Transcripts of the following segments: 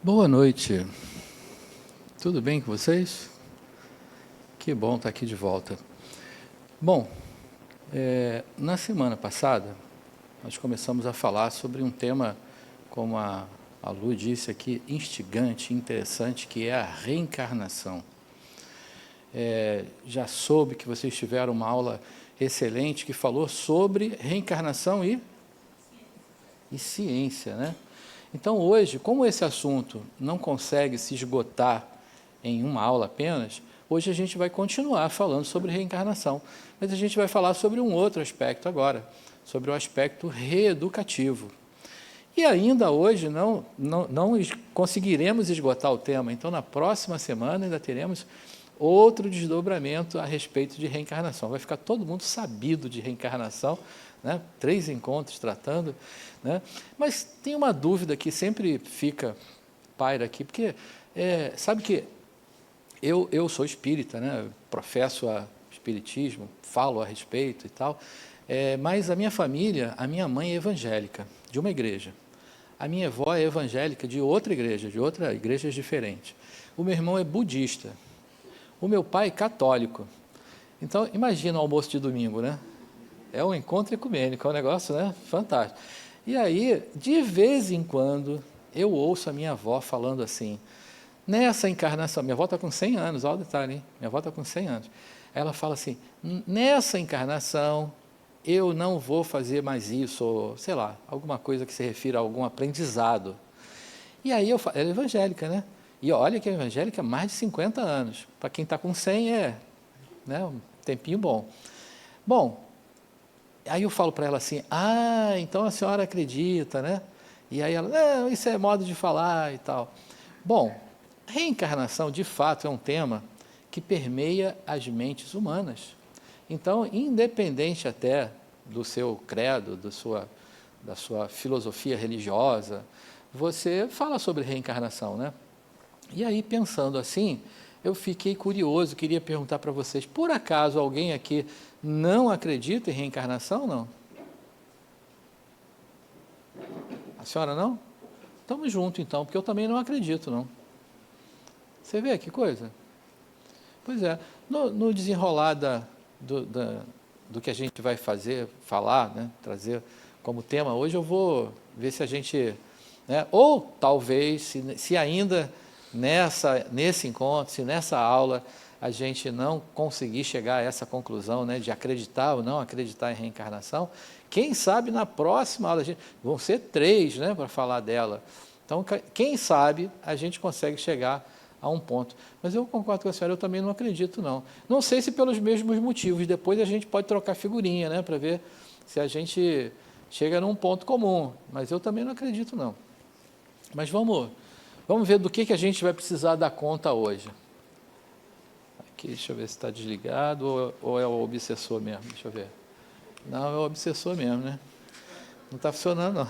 Boa noite, tudo bem com vocês? Que bom estar aqui de volta. Bom, na semana passada, nós começamos a falar sobre um tema, como a Lu disse aqui, instigante, interessante, que é a reencarnação. Já soube que vocês tiveram uma aula excelente que falou sobre reencarnação e ciência, né? Então, hoje, como esse assunto não consegue se esgotar em uma aula apenas, hoje a gente vai continuar falando sobre reencarnação, mas a gente vai falar sobre um outro aspecto agora, sobre o aspecto reeducativo. E ainda hoje não conseguiremos esgotar o tema, então na próxima semana ainda teremos outro desdobramento a respeito de reencarnação. Vai ficar todo mundo sabido de reencarnação, né? 3 encontros tratando, né? Mas tem uma dúvida que sempre paira aqui, porque sabe que eu sou espírita, né? Professo a espiritismo, falo a respeito e tal, mas a minha família, a minha mãe é evangélica, de uma igreja. A minha avó é evangélica de outra igreja diferente. O meu irmão é budista. O meu pai é católico. Então, imagina o almoço de domingo, né? É um encontro ecumênico, é um negócio, né, fantástico. E aí, de vez em quando, eu ouço a minha avó falando assim, nessa encarnação, minha avó está com 100 anos, olha o detalhe, hein? Minha avó está com 100 anos. Ela fala assim, nessa encarnação, eu não vou fazer mais isso, ou, sei lá, alguma coisa que se refira a algum aprendizado. E aí eu falo, ela é evangélica, né? E olha que é evangélica há mais de 50 anos. Para quem está com 100 né, um tempinho bom. Bom, aí eu falo para ela assim, então a senhora acredita, né? E aí ela, não, isso é modo de falar e tal. Bom, reencarnação de fato é um tema que permeia as mentes humanas. Então, independente até do seu credo, da sua filosofia religiosa, você fala sobre reencarnação, né? E aí, pensando assim, eu fiquei curioso, queria perguntar para vocês, por acaso alguém aqui não acredita em reencarnação, não? A senhora não? Estamos juntos então, porque eu também não acredito, não. Você vê que coisa? Pois é, no desenrolar do que a gente vai falar, né, trazer como tema hoje, eu vou ver se a gente, né, ou talvez, se ainda nesse encontro, se nessa aula a gente não conseguir chegar a essa conclusão, né, de acreditar ou não acreditar em reencarnação, quem sabe na próxima aula, vão ser 3, né, para falar dela. Então, quem sabe a gente consegue chegar a um ponto. Mas eu concordo com a senhora, eu também não acredito, não. Não sei se pelos mesmos motivos, depois a gente pode trocar figurinha, né, para ver se a gente chega num ponto comum, mas eu também não acredito, não. Mas vamos ver do que a gente vai precisar dar conta hoje. Aqui, deixa eu ver se está desligado ou é o obsessor mesmo, deixa eu ver. Não, é o obsessor mesmo, né? Não está funcionando, não.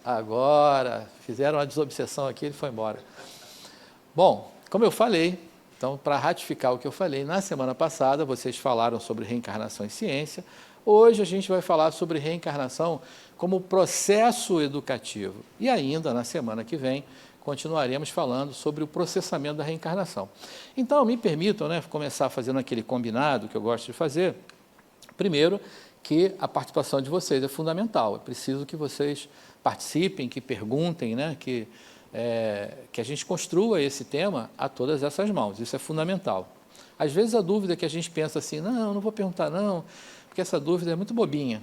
Agora, fizeram uma desobsessão aqui, ele foi embora. Bom, como eu falei, então, para ratificar o que eu falei, na semana passada vocês falaram sobre reencarnação e ciência, hoje a gente vai falar sobre reencarnação como processo educativo. E ainda, na semana que vem, continuaremos falando sobre o processamento da reencarnação. Então, me permitam, né, começar fazendo aquele combinado que eu gosto de fazer. Primeiro, que a participação de vocês é fundamental, é preciso que vocês participem, que perguntem, né, que a gente construa esse tema a todas essas mãos, isso é fundamental. Às vezes a dúvida que a gente pensa assim, não vou perguntar não, porque essa dúvida é muito bobinha.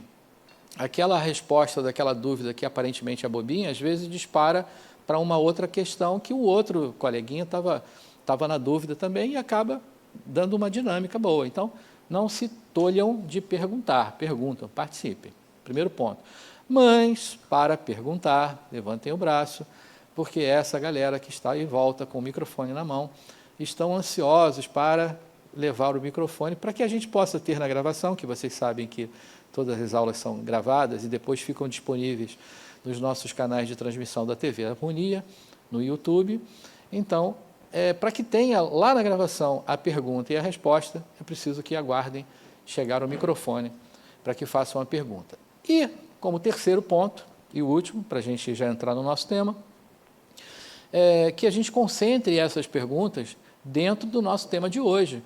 Aquela resposta daquela dúvida que aparentemente é bobinha, às vezes dispara para uma outra questão que o outro coleguinha estava na dúvida também e acaba dando uma dinâmica boa. Então, não se tolham de perguntar, perguntam, participem. Primeiro ponto. Mas, para perguntar, levantem o braço, porque essa galera que está em volta com o microfone na mão, estão ansiosos para levar o microfone, para que a gente possa ter na gravação, que vocês sabem que todas as aulas são gravadas e depois ficam disponíveis nos nossos canais de transmissão da TV Harmonia, no YouTube. Então, para que tenha lá na gravação a pergunta e a resposta, é preciso que aguardem chegar o microfone para que façam a pergunta. E, como terceiro ponto, e último, para a gente já entrar no nosso tema, que a gente concentre essas perguntas dentro do nosso tema de hoje,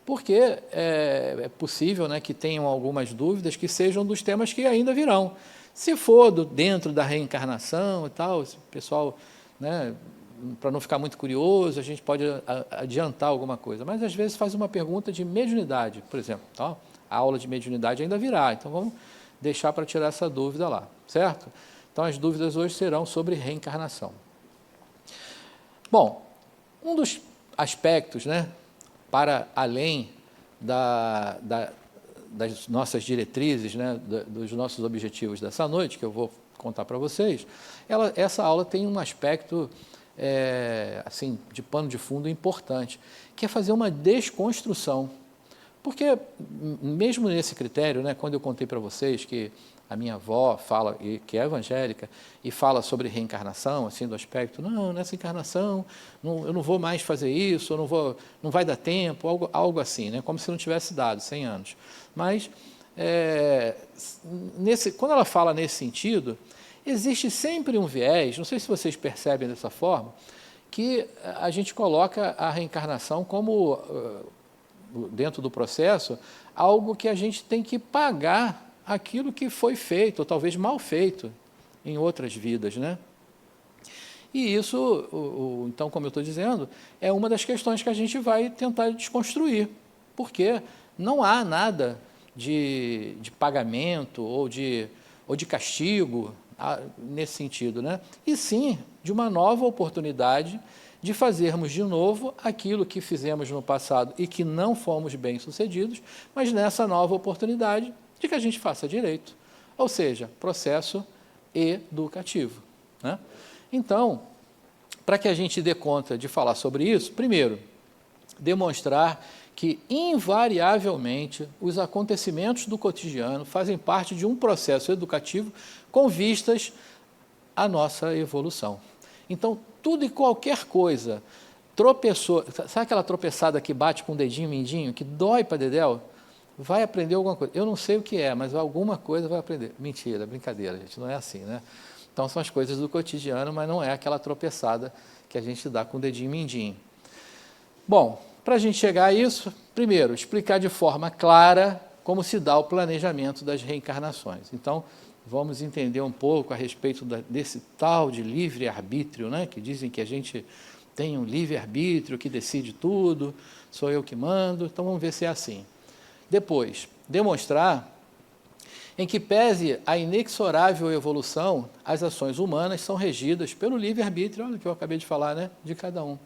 porque é possível, né, que tenham algumas dúvidas que sejam dos temas que ainda virão. Se for dentro da reencarnação e tal, o pessoal, né, para não ficar muito curioso, a gente pode adiantar alguma coisa, mas às vezes faz uma pergunta de mediunidade, por exemplo, tá? A aula de mediunidade ainda virá, então vamos deixar para tirar essa dúvida lá, certo? Então as dúvidas hoje serão sobre reencarnação. Bom, um dos aspectos, né, para além das nossas diretrizes, né, dos nossos objetivos dessa noite, que eu vou contar para vocês, essa aula tem um aspecto assim, de pano de fundo importante, que é fazer uma desconstrução. Porque, mesmo nesse critério, né, quando eu contei para vocês que a minha avó fala, que é evangélica, e fala sobre reencarnação, assim, do aspecto, não, nessa encarnação, eu não vou mais fazer isso, não vai dar tempo, algo assim, né, como se não tivesse dado 100 anos. Mas, quando ela fala nesse sentido, existe sempre um viés, não sei se vocês percebem dessa forma, que a gente coloca a reencarnação como, dentro do processo, algo que a gente tem que pagar aquilo que foi feito, ou talvez mal feito, em outras vidas, né? E isso, então, como eu estou dizendo, é uma das questões que a gente vai tentar desconstruir, porque não há nada de pagamento ou de castigo nesse sentido, né? E sim, de uma nova oportunidade de fazermos de novo aquilo que fizemos no passado e que não fomos bem-sucedidos, mas nessa nova oportunidade de que a gente faça direito, ou seja, processo educativo, né? Então, para que a gente dê conta de falar sobre isso, primeiro, demonstrar que, invariavelmente, os acontecimentos do cotidiano fazem parte de um processo educativo com vistas à nossa evolução. Então, tudo e qualquer coisa, tropeçou, sabe aquela tropeçada que bate com o dedinho mindinho, que dói para dedéu? Vai aprender alguma coisa. Eu não sei o que é, mas alguma coisa vai aprender. Mentira, brincadeira, gente, não é assim, né? Então, são as coisas do cotidiano, mas não é aquela tropeçada que a gente dá com o dedinho mindinho. Bom, para a gente chegar a isso, primeiro, explicar de forma clara como se dá o planejamento das reencarnações. Então, vamos entender um pouco a respeito desse tal de livre-arbítrio, né? Que dizem que a gente tem um livre-arbítrio que decide tudo, sou eu que mando, então vamos ver se é assim. Depois, demonstrar em que pese a inexorável evolução, as ações humanas são regidas pelo livre-arbítrio, olha o que eu acabei de falar, né, de cada um.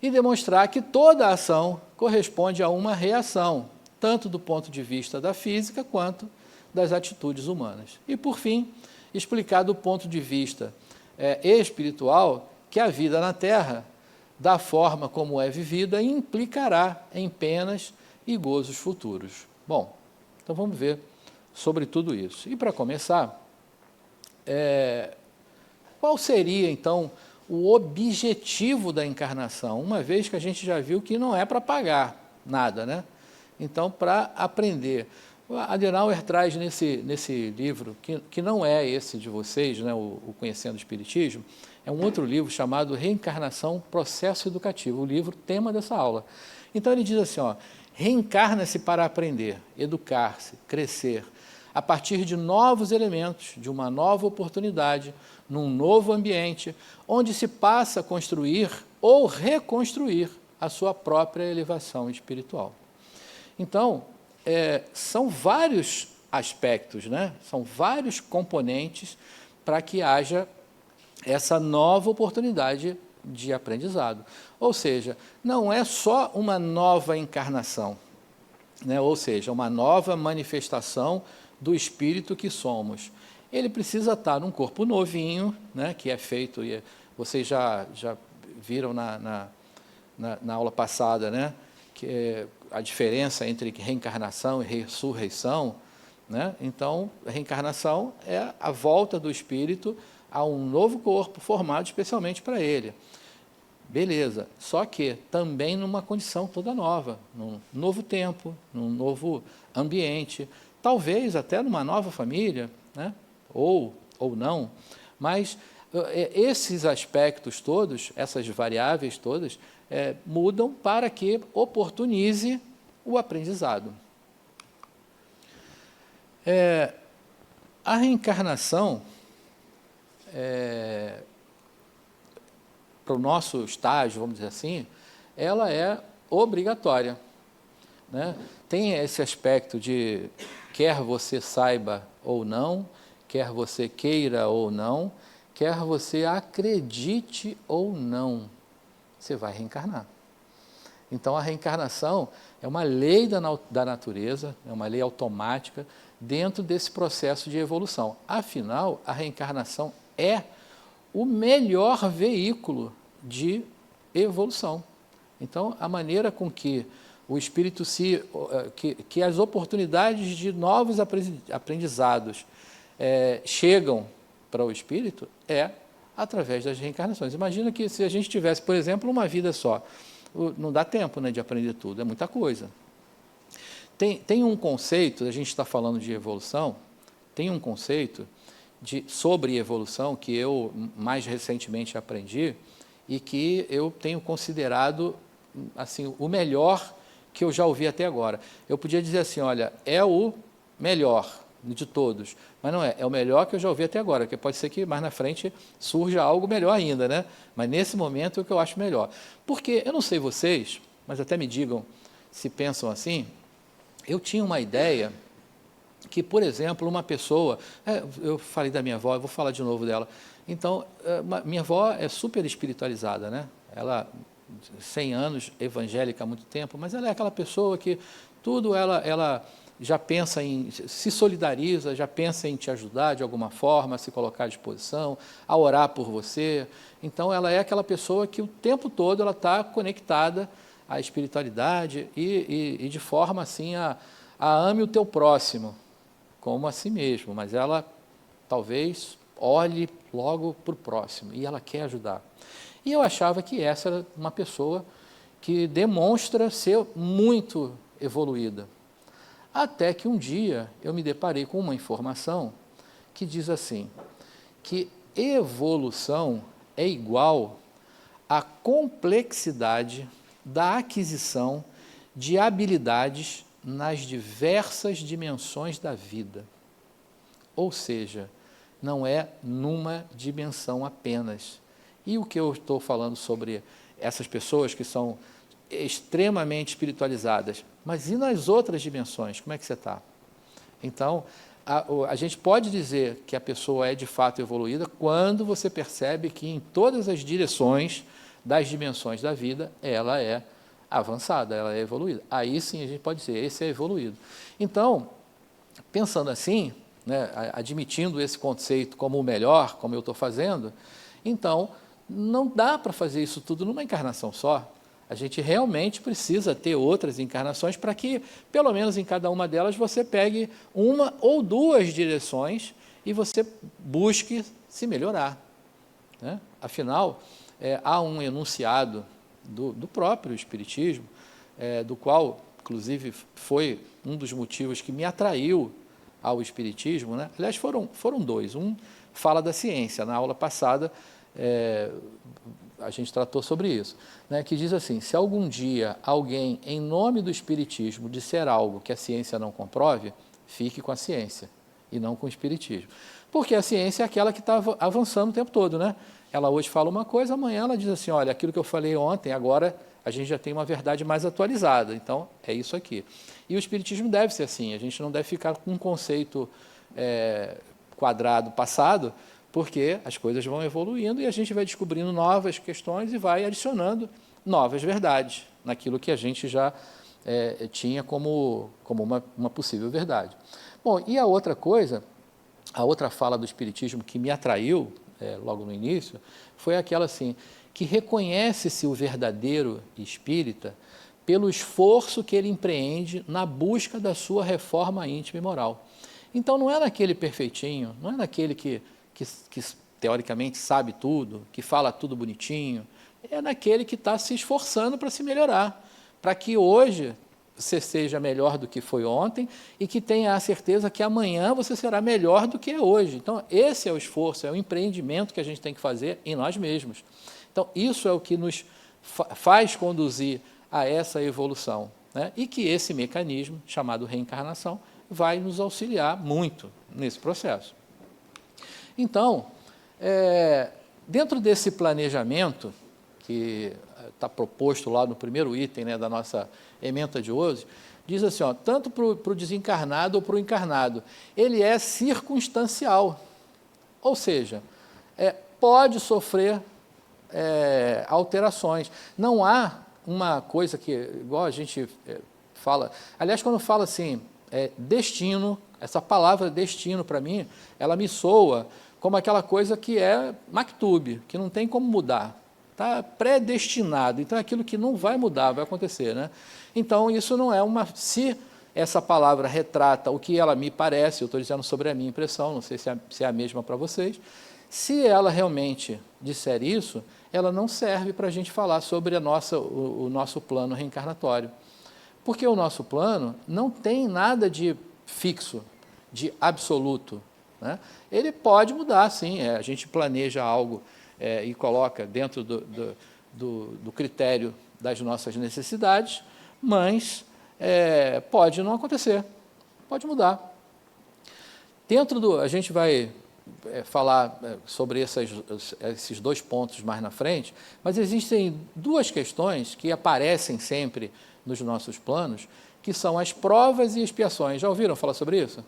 E demonstrar que toda ação corresponde a uma reação, tanto do ponto de vista da física quanto das atitudes humanas. E, por fim, explicar do ponto de vista espiritual que a vida na Terra, da forma como é vivida, implicará em penas e gozos futuros. Bom, então vamos ver sobre tudo isso. E para começar, qual seria então o objetivo da encarnação? Uma vez que a gente já viu que não é para pagar nada, né? Então, para aprender. O Adenauer traz nesse livro, que não é esse de vocês, né, o Conhecendo o Espiritismo, é um outro livro chamado Reencarnação, Processo Educativo, o livro tema dessa aula. Então ele diz assim, ó, reencarna-se para aprender, educar-se, crescer, a partir de novos elementos, de uma nova oportunidade, num novo ambiente, onde se passa a construir ou reconstruir a sua própria elevação espiritual. Então, são vários aspectos, né? São vários componentes para que haja essa nova oportunidade de aprendizado. Ou seja, não é só uma nova encarnação, né? Ou seja, uma nova manifestação do espírito que somos. Ele precisa estar num corpo novinho, né? Que é feito, e vocês já viram na aula passada, né? Que a diferença entre reencarnação e ressurreição, né? Então, a reencarnação é a volta do espírito a um novo corpo formado especialmente para ele. Beleza, só que também numa condição toda nova, num novo tempo, num novo ambiente, talvez até numa nova família, né? Ou ou não, mas esses aspectos todos, essas variáveis todas, mudam para que oportunize o aprendizado. A reencarnação, para o nosso estágio, vamos dizer assim, ela é obrigatória, né? Tem esse aspecto de quer você saiba ou não, quer você queira ou não, quer você acredite ou não, você vai reencarnar. Então, a reencarnação é uma lei da natureza, é uma lei automática dentro desse processo de evolução. Afinal, a reencarnação é o melhor veículo de evolução. Então, a maneira com que o espírito que as oportunidades de novos aprendizados chegam para o espírito é através das reencarnações. Imagina que se a gente tivesse, por exemplo, uma vida só, não dá tempo, né, de aprender tudo, é muita coisa. Tem um conceito, a gente está falando de evolução, tem um conceito sobre evolução que eu mais recentemente aprendi e que eu tenho considerado assim, o melhor que eu já ouvi até agora. Eu podia dizer assim, olha, é o melhor de todos, mas não é o melhor que eu já ouvi até agora, porque pode ser que mais na frente surja algo melhor ainda, né? Mas nesse momento é o que eu acho melhor. Porque, eu não sei vocês, mas até me digam se pensam assim, eu tinha uma ideia que, por exemplo, uma pessoa, eu falei da minha avó, eu vou falar de novo dela, então, minha avó é super espiritualizada, né? Ela 100 anos, evangélica há muito tempo, mas ela é aquela pessoa que tudo ela já pensa se solidariza, já pensa em te ajudar de alguma forma, a se colocar à disposição, a orar por você. Então, ela é aquela pessoa que o tempo todo ela está conectada à espiritualidade e de forma assim a ame o teu próximo como a si mesmo, mas ela talvez olhe logo para o próximo e ela quer ajudar. E eu achava que essa era uma pessoa que demonstra ser muito evoluída. Até que um dia eu me deparei com uma informação que diz assim, que evolução é igual à complexidade da aquisição de habilidades nas diversas dimensões da vida. Ou seja, não é numa dimensão apenas. E o que eu estou falando sobre essas pessoas que são extremamente espiritualizadas, mas e nas outras dimensões, como é que você está? Então, a gente pode dizer que a pessoa é de fato evoluída quando você percebe que em todas as direções das dimensões da vida, ela é avançada, ela é evoluída. Aí sim a gente pode dizer, esse é evoluído. Então, pensando assim, né, admitindo esse conceito como o melhor, como eu estou fazendo, então, não dá para fazer isso tudo numa encarnação só. A gente realmente precisa ter outras encarnações para que, pelo menos em cada uma delas, você pegue uma ou duas direções e você busque se melhorar, né? Afinal, há um enunciado do próprio Espiritismo, do qual, inclusive, foi um dos motivos que me atraiu ao Espiritismo, né? Aliás, foram dois. Um fala da ciência. Na aula passada, a gente tratou sobre isso, né, que diz assim, se algum dia alguém, em nome do Espiritismo, disser algo que a ciência não comprove, fique com a ciência e não com o Espiritismo. Porque a ciência é aquela que está avançando o tempo todo, né? Ela hoje fala uma coisa, amanhã ela diz assim, olha, aquilo que eu falei ontem, agora a gente já tem uma verdade mais atualizada, então é isso aqui. E o Espiritismo deve ser assim, a gente não deve ficar com um conceito quadrado passado, porque as coisas vão evoluindo e a gente vai descobrindo novas questões e vai adicionando novas verdades naquilo que a gente já tinha como uma possível verdade. Bom, e a outra coisa, a outra fala do Espiritismo que me atraiu logo no início, foi aquela assim, que reconhece-se o verdadeiro espírita pelo esforço que ele empreende na busca da sua reforma íntima e moral. Então não é naquele perfeitinho, não é naquele que teoricamente sabe tudo, que fala tudo bonitinho, é naquele que está se esforçando para se melhorar, para que hoje você seja melhor do que foi ontem e que tenha a certeza que amanhã você será melhor do que é hoje. Então, esse é o esforço, é o empreendimento que a gente tem que fazer em nós mesmos. Então, isso é o que nos faz conduzir a essa evolução, né? E que esse mecanismo, chamado reencarnação, vai nos auxiliar muito nesse processo. Então, dentro desse planejamento, que está proposto lá no primeiro item, né, da nossa ementa de hoje, diz assim, ó, tanto para o desencarnado ou para o encarnado, ele é circunstancial, ou seja, pode sofrer alterações. Não há uma coisa que, igual a gente fala, aliás, quando fala assim, destino, essa palavra destino, para mim, ela me soa como aquela coisa que é maktub, que não tem como mudar. Está predestinado, então é aquilo que não vai mudar, vai acontecer, né? Então, isso não é uma... Se essa palavra retrata o que ela me parece, eu estou dizendo sobre a minha impressão, não sei se é a mesma para vocês, se ela realmente disser isso, ela não serve para a gente falar sobre o nosso plano reencarnatório. Porque o nosso plano não tem nada de fixo, de absoluto, né? Ele pode mudar, sim, a gente planeja algo e coloca dentro do critério das nossas necessidades, mas pode não acontecer, pode mudar. A gente vai falar sobre esses dois pontos mais na frente, mas existem duas questões que aparecem sempre nos nossos planos, que são as provas e expiações. Já ouviram falar sobre isso?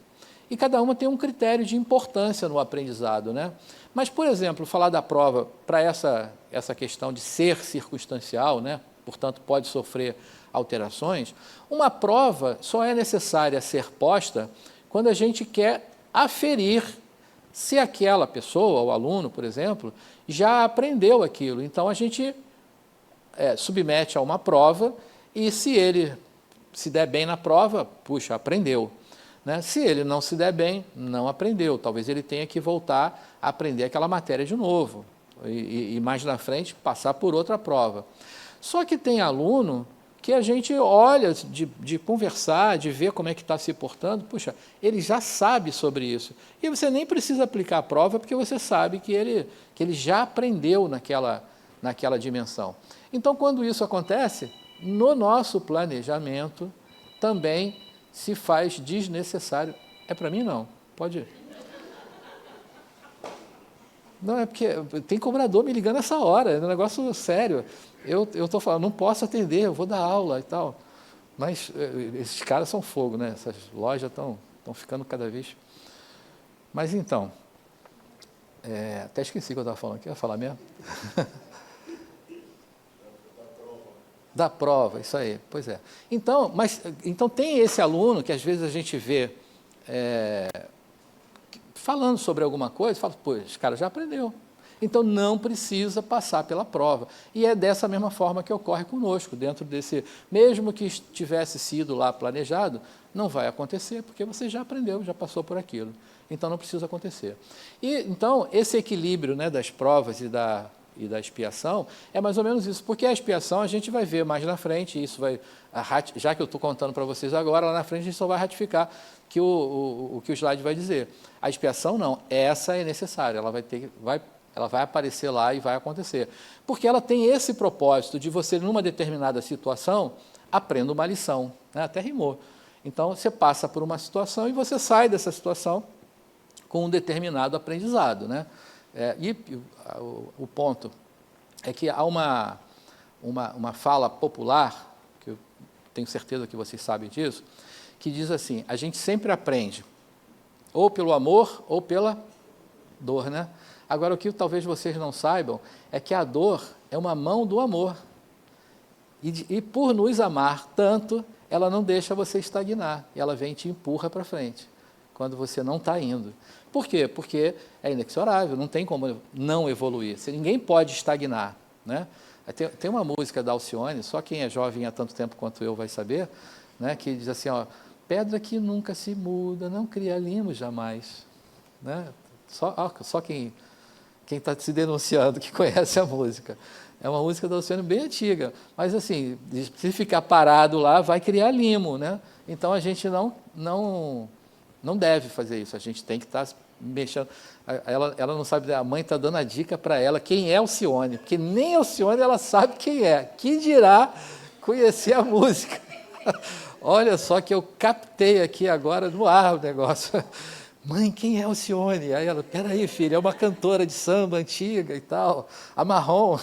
E cada uma tem um critério de importância no aprendizado, né? Mas, por exemplo, falar da prova para essa questão de ser circunstancial, né? Portanto, pode sofrer alterações, uma prova só é necessária ser posta quando a gente quer aferir se aquela pessoa, o aluno, por exemplo, já aprendeu aquilo. Então, a gente submete a uma prova e se ele se der bem na prova, puxa, aprendeu. Né? Se ele não se der bem, não aprendeu. Talvez ele tenha que voltar a aprender aquela matéria de novo e mais na frente passar por outra prova. Só que tem aluno que a gente olha de conversar, de ver como é que está se portando, puxa, ele já sabe sobre isso. E você nem precisa aplicar a prova porque você sabe que ele já aprendeu naquela dimensão. Então, quando isso acontece, no nosso planejamento também se faz desnecessário. É para mim, não? Pode ir. Não, é porque tem cobrador me ligando essa hora, é um negócio sério. Eu estou falando, não posso atender, eu vou dar aula e tal. Mas esses caras são fogo, né? Essas lojas estão ficando cada vez... Mas então, até esqueci o que eu estava falando, o que eu ia falar mesmo? Da prova, isso aí, pois é. Então tem esse aluno que às vezes a gente vê falando sobre alguma coisa, fala, pô, esse cara já aprendeu. Então não precisa passar pela prova. E é dessa mesma forma que ocorre conosco, dentro desse, mesmo que tivesse sido lá planejado, não vai acontecer, porque você já aprendeu, já passou por aquilo. Então não precisa acontecer. E então esse equilíbrio, né, das provas e da expiação é mais ou menos isso, porque a expiação a gente vai ver mais na frente, isso vai, já que eu estou contando para vocês agora, lá na frente a gente só vai ratificar que o que o slide vai dizer. A expiação não, essa é necessária, ela vai aparecer lá e vai acontecer, porque ela tem esse propósito de você, numa determinada situação, aprenda uma lição, né? Até rimou. Então, você passa por uma situação e você sai dessa situação com um determinado aprendizado, né? O ponto é que há uma fala popular, que eu tenho certeza que vocês sabem disso, que diz assim, a gente sempre aprende, ou pelo amor ou pela dor, né? Agora, o que talvez vocês não saibam é que a dor é uma mão do amor. E por nos amar tanto, ela não deixa você estagnar, e ela vem e te empurra para frente, quando você não está indo. Por quê? Porque é inexorável, não tem como não evoluir. Ninguém pode estagnar, né? Tem uma música da Alcione, só quem é jovem há tanto tempo quanto eu vai saber, né, que diz assim, ó, pedra que nunca se muda, não cria limos jamais. Né? Só quem está se denunciando que conhece a música. É uma música da Alcione bem antiga, mas assim, se ficar parado lá, vai criar limo, né? Então a gente não deve fazer isso, a gente tem que estar mexendo. Ela não sabe, a mãe está dando a dica para ela quem é Alcione, porque nem Alcione ela sabe quem é, que dirá conhecer a música. Olha só que eu captei aqui agora no ar o negócio. Mãe, quem é Alcione? Aí ela, peraí, filha, é uma cantora de samba antiga e tal, a Marrom.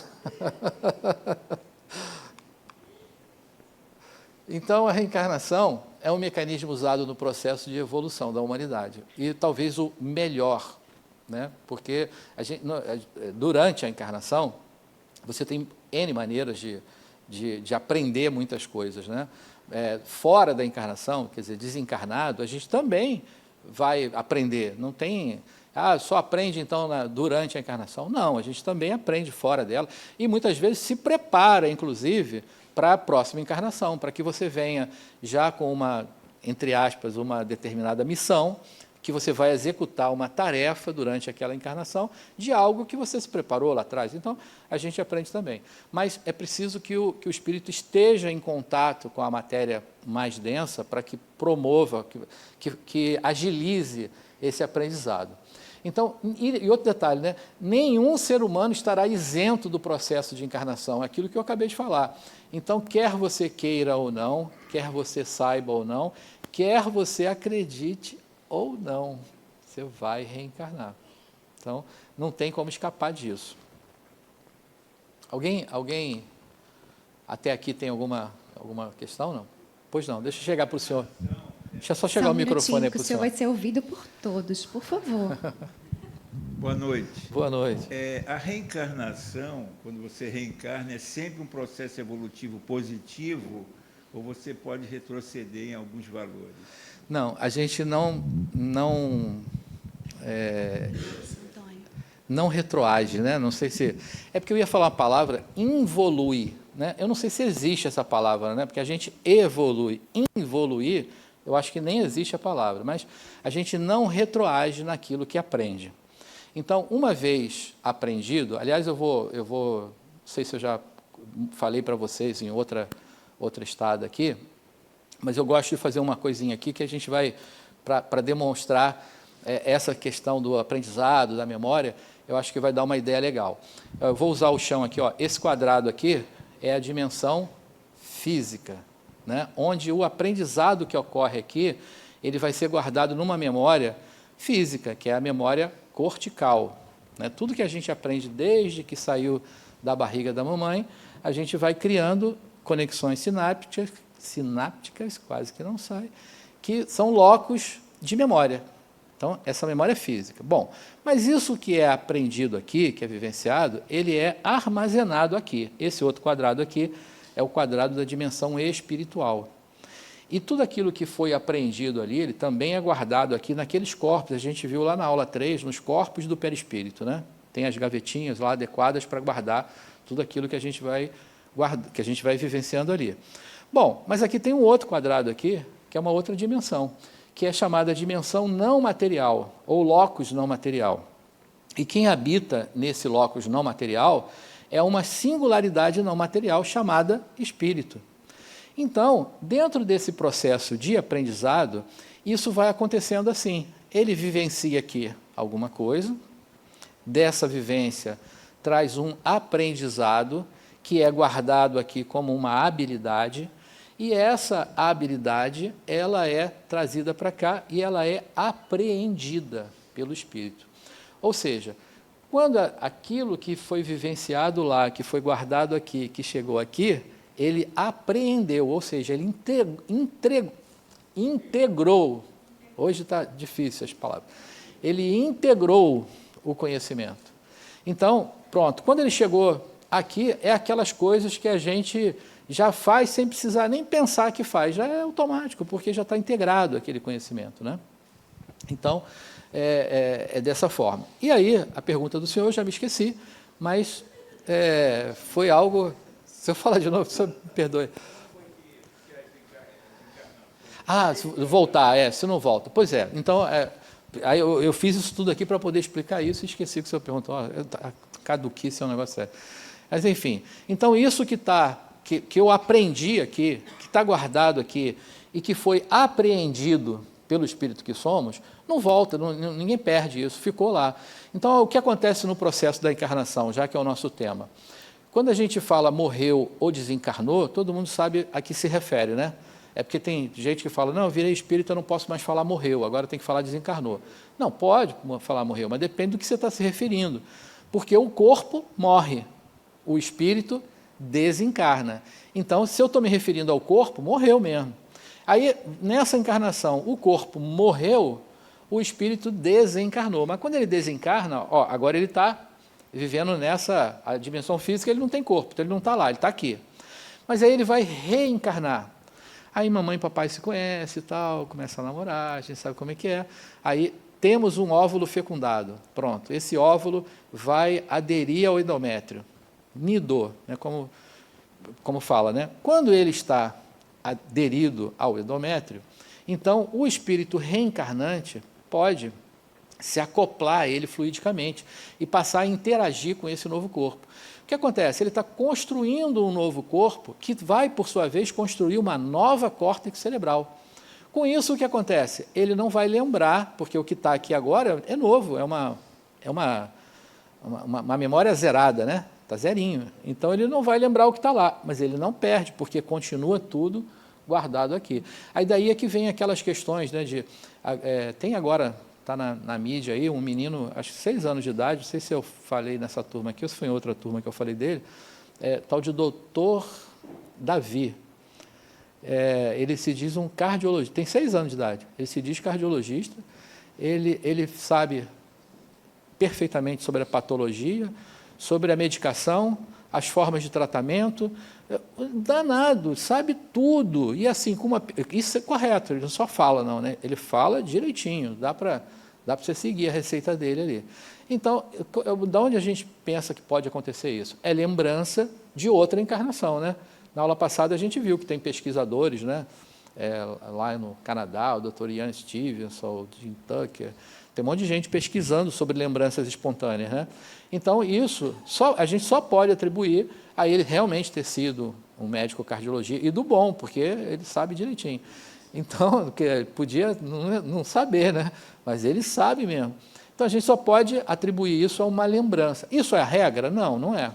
Então, a reencarnação é um mecanismo usado no processo de evolução da humanidade. E talvez o melhor, né? Porque durante a encarnação, você tem N maneiras de aprender muitas coisas, né? Fora da encarnação, quer dizer, desencarnado, a gente também vai aprender, não tem, só aprende então durante a encarnação. Não, a gente também aprende fora dela e muitas vezes se prepara, inclusive, para a próxima encarnação, para que você venha já com uma, entre aspas, uma determinada missão, que você vai executar uma tarefa durante aquela encarnação de algo que você se preparou lá atrás. Então, a gente aprende também. Mas é preciso que o espírito esteja em contato com a matéria mais densa para que promova, que agilize esse aprendizado. Então, e outro detalhe, né? Nenhum ser humano estará isento do processo de encarnação, é aquilo que eu acabei de falar. Então, quer você queira ou não, quer você saiba ou não, quer você acredite ou não, você vai reencarnar. Então, não tem como escapar disso. Alguém até aqui tem alguma questão, não? Pois não, deixa eu chegar para o senhor. Deixa só chegar o microfone aí para o senhor. O senhor vai ser ouvido por todos, por favor. Boa noite. Boa noite. A reencarnação, quando você reencarna, é sempre um processo evolutivo positivo ou você pode retroceder em alguns valores? Não, a gente não retroage, né? Não sei se... É porque eu ia falar a palavra involui, né? Eu não sei se existe essa palavra, né? Porque a gente evolui. Involuir, eu acho que nem existe a palavra, mas a gente não retroage naquilo que aprende. Então, uma vez aprendido, aliás, eu vou não sei se eu já falei para vocês em outra estado aqui, mas eu gosto de fazer uma coisinha aqui que a gente vai, para demonstrar essa questão do aprendizado, da memória, eu acho que vai dar uma ideia legal. Eu vou usar o chão aqui, ó. Esse quadrado aqui é a dimensão física, né? Onde o aprendizado que ocorre aqui, ele vai ser guardado numa memória física, que é a memória cortical, né? Tudo que a gente aprende desde que saiu da barriga da mamãe, a gente vai criando conexões sinápticas, quase que não sai, que são locos de memória. Então, essa memória é física. Bom, mas isso que é aprendido aqui, que é vivenciado, ele é armazenado aqui. Esse outro quadrado aqui é o quadrado da dimensão espiritual. E tudo aquilo que foi aprendido ali, ele também é guardado aqui naqueles corpos. A gente viu lá na aula 3, nos corpos do perispírito, né? Tem as gavetinhas lá adequadas para guardar tudo aquilo que a gente vai vivenciando ali. Bom, mas aqui tem um outro quadrado aqui, que é uma outra dimensão, que é chamada dimensão não material, ou locus não material. E quem habita nesse locus não material é uma singularidade não material chamada espírito. Então, dentro desse processo de aprendizado, isso vai acontecendo assim. Ele vivencia aqui alguma coisa, dessa vivência traz um aprendizado, que é guardado aqui como uma habilidade, e essa habilidade, ela é trazida para cá e ela é apreendida pelo espírito. Ou seja, quando aquilo que foi vivenciado lá, que foi guardado aqui, que chegou aqui, ele apreendeu, ou seja, ele integrou, hoje está difícil as palavras, ele integrou o conhecimento. Então, pronto, quando ele chegou aqui, é aquelas coisas que a gente já faz sem precisar nem pensar que faz, já é automático, porque já está integrado aquele conhecimento, né? Então, é dessa forma. E aí, a pergunta do senhor, eu já me esqueci, mas foi algo... Se eu falar de novo, o senhor me perdoe. Se voltar, se não volta. Pois é, então, aí eu fiz isso tudo aqui para poder explicar isso e esqueci que o senhor perguntou. Caduquice é um negócio sério. Mas, enfim, então isso que eu aprendi aqui, que está guardado aqui, e que foi apreendido pelo Espírito que somos, não volta, ninguém perde isso, ficou lá. Então, o que acontece no processo da encarnação, já que é o nosso tema? Quando a gente fala morreu ou desencarnou, todo mundo sabe a que se refere, né? É porque tem gente que fala, não, eu virei espírita, eu não posso mais falar morreu, agora tem que falar desencarnou. Não, pode falar morreu, mas depende do que você está se referindo. Porque o corpo morre, o espírito desencarna. Então, se eu estou me referindo ao corpo, morreu mesmo. Aí, nessa encarnação, o corpo morreu, o espírito desencarnou. Mas quando ele desencarna, agora ele está vivendo nessa a dimensão física, ele não tem corpo, então ele não está lá, ele está aqui. Mas aí ele vai reencarnar. Aí mamãe e papai se conhecem e tal, começa a namorar, a gente sabe como é que é. Aí temos um óvulo fecundado. Pronto, esse óvulo vai aderir ao endométrio. Nido, né, como fala, né? Quando ele está aderido ao endométrio, então o espírito reencarnante pode se acoplar a ele fluidicamente e passar a interagir com esse novo corpo. O que acontece? Ele está construindo um novo corpo que vai, por sua vez, construir uma nova córtex cerebral. Com isso, o que acontece? Ele não vai lembrar, porque o que está aqui agora é novo, é uma memória zerada, né? Está zerinho. Então, ele não vai lembrar o que está lá, mas ele não perde, porque continua tudo guardado aqui. Aí daí é que vem aquelas questões, né, tem agora, está na mídia aí, um menino, acho que 6 anos de idade, não sei se eu falei nessa turma aqui, ou se foi em outra turma que eu falei dele, tal de Dr. Davi. Ele se diz um cardiologista, tem 6 anos de idade, ele se diz cardiologista, ele sabe perfeitamente sobre a patologia, sobre a medicação, as formas de tratamento, danado, sabe tudo. E assim, isso é correto, ele não só fala, não, né? Ele fala direitinho, dá para você seguir a receita dele ali. Então, de onde a gente pensa que pode acontecer isso? É lembrança de outra encarnação, né? Na aula passada a gente viu que tem pesquisadores, né? Lá no Canadá, o Dr. Ian Stevenson, o Jim Tucker, tem um monte de gente pesquisando sobre lembranças espontâneas, né? Então, isso a gente só pode atribuir a ele realmente ter sido um médico cardiologia, e do bom, porque ele sabe direitinho. Então, que podia não saber, né? Mas ele sabe mesmo. Então, a gente só pode atribuir isso a uma lembrança. Isso é a regra? Não, não é.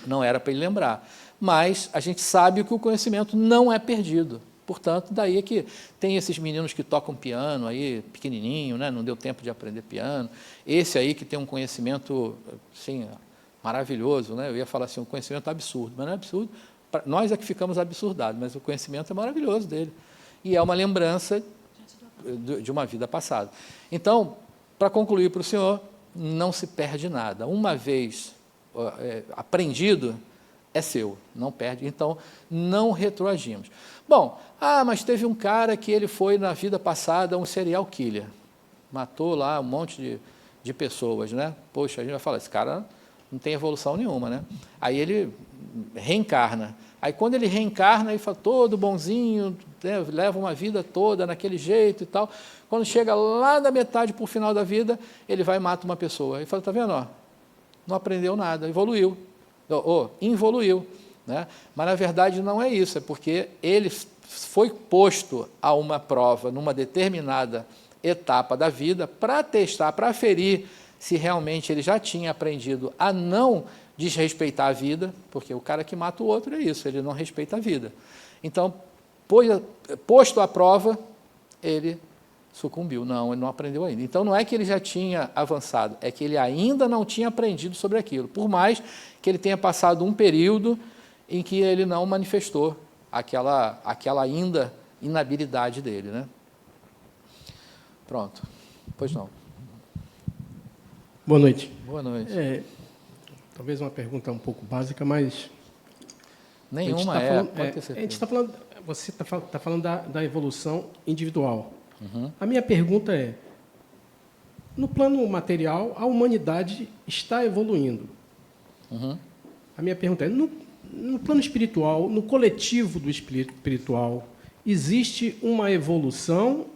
Não era para ele lembrar. Mas a gente sabe que o conhecimento não é perdido. Portanto, daí é que tem esses meninos que tocam piano aí, pequenininho, né? Não deu tempo de aprender piano. Esse aí que tem um conhecimento, assim, maravilhoso, né? Eu ia falar assim, um conhecimento absurdo, mas não é absurdo. Nós é que ficamos absurdados, mas o conhecimento é maravilhoso dele. E é uma lembrança de uma vida passada. Então, para concluir para o senhor, não se perde nada. Uma vez aprendido, é seu, não perde. Então, não retroagimos. Bom, mas teve um cara que ele foi, na vida passada, um serial killer. Matou lá um monte de pessoas, né? Poxa, a gente vai falar, esse cara não tem evolução nenhuma, né? Aí ele reencarna. Aí, quando ele reencarna, ele fala, todo bonzinho, né, leva uma vida toda naquele jeito e tal. Quando chega lá da metade para o final da vida, ele vai e mata uma pessoa. Ele fala, está vendo? Ó, não aprendeu nada, evoluiu. Involuiu. Né? Mas, na verdade, não é isso, é porque ele foi posto a uma prova numa determinada etapa da vida para testar, para aferir se realmente ele já tinha aprendido a não desrespeitar a vida, porque o cara que mata o outro é isso, ele não respeita a vida. Então, posto à prova, ele sucumbiu. Não, ele não aprendeu ainda. Então, não é que ele já tinha avançado, é que ele ainda não tinha aprendido sobre aquilo, por mais que ele tenha passado um período em que ele não manifestou aquela ainda inabilidade dele, né? Pronto. Pois não. Boa noite. Boa noite. Talvez uma pergunta um pouco básica, mas... Nenhuma pode ter certeza. A gente está falando, você está falando da evolução individual. Uhum. A minha pergunta é, no plano material, a humanidade está evoluindo. Uhum. A minha pergunta é, no plano espiritual, no coletivo do espiritual, existe uma evolução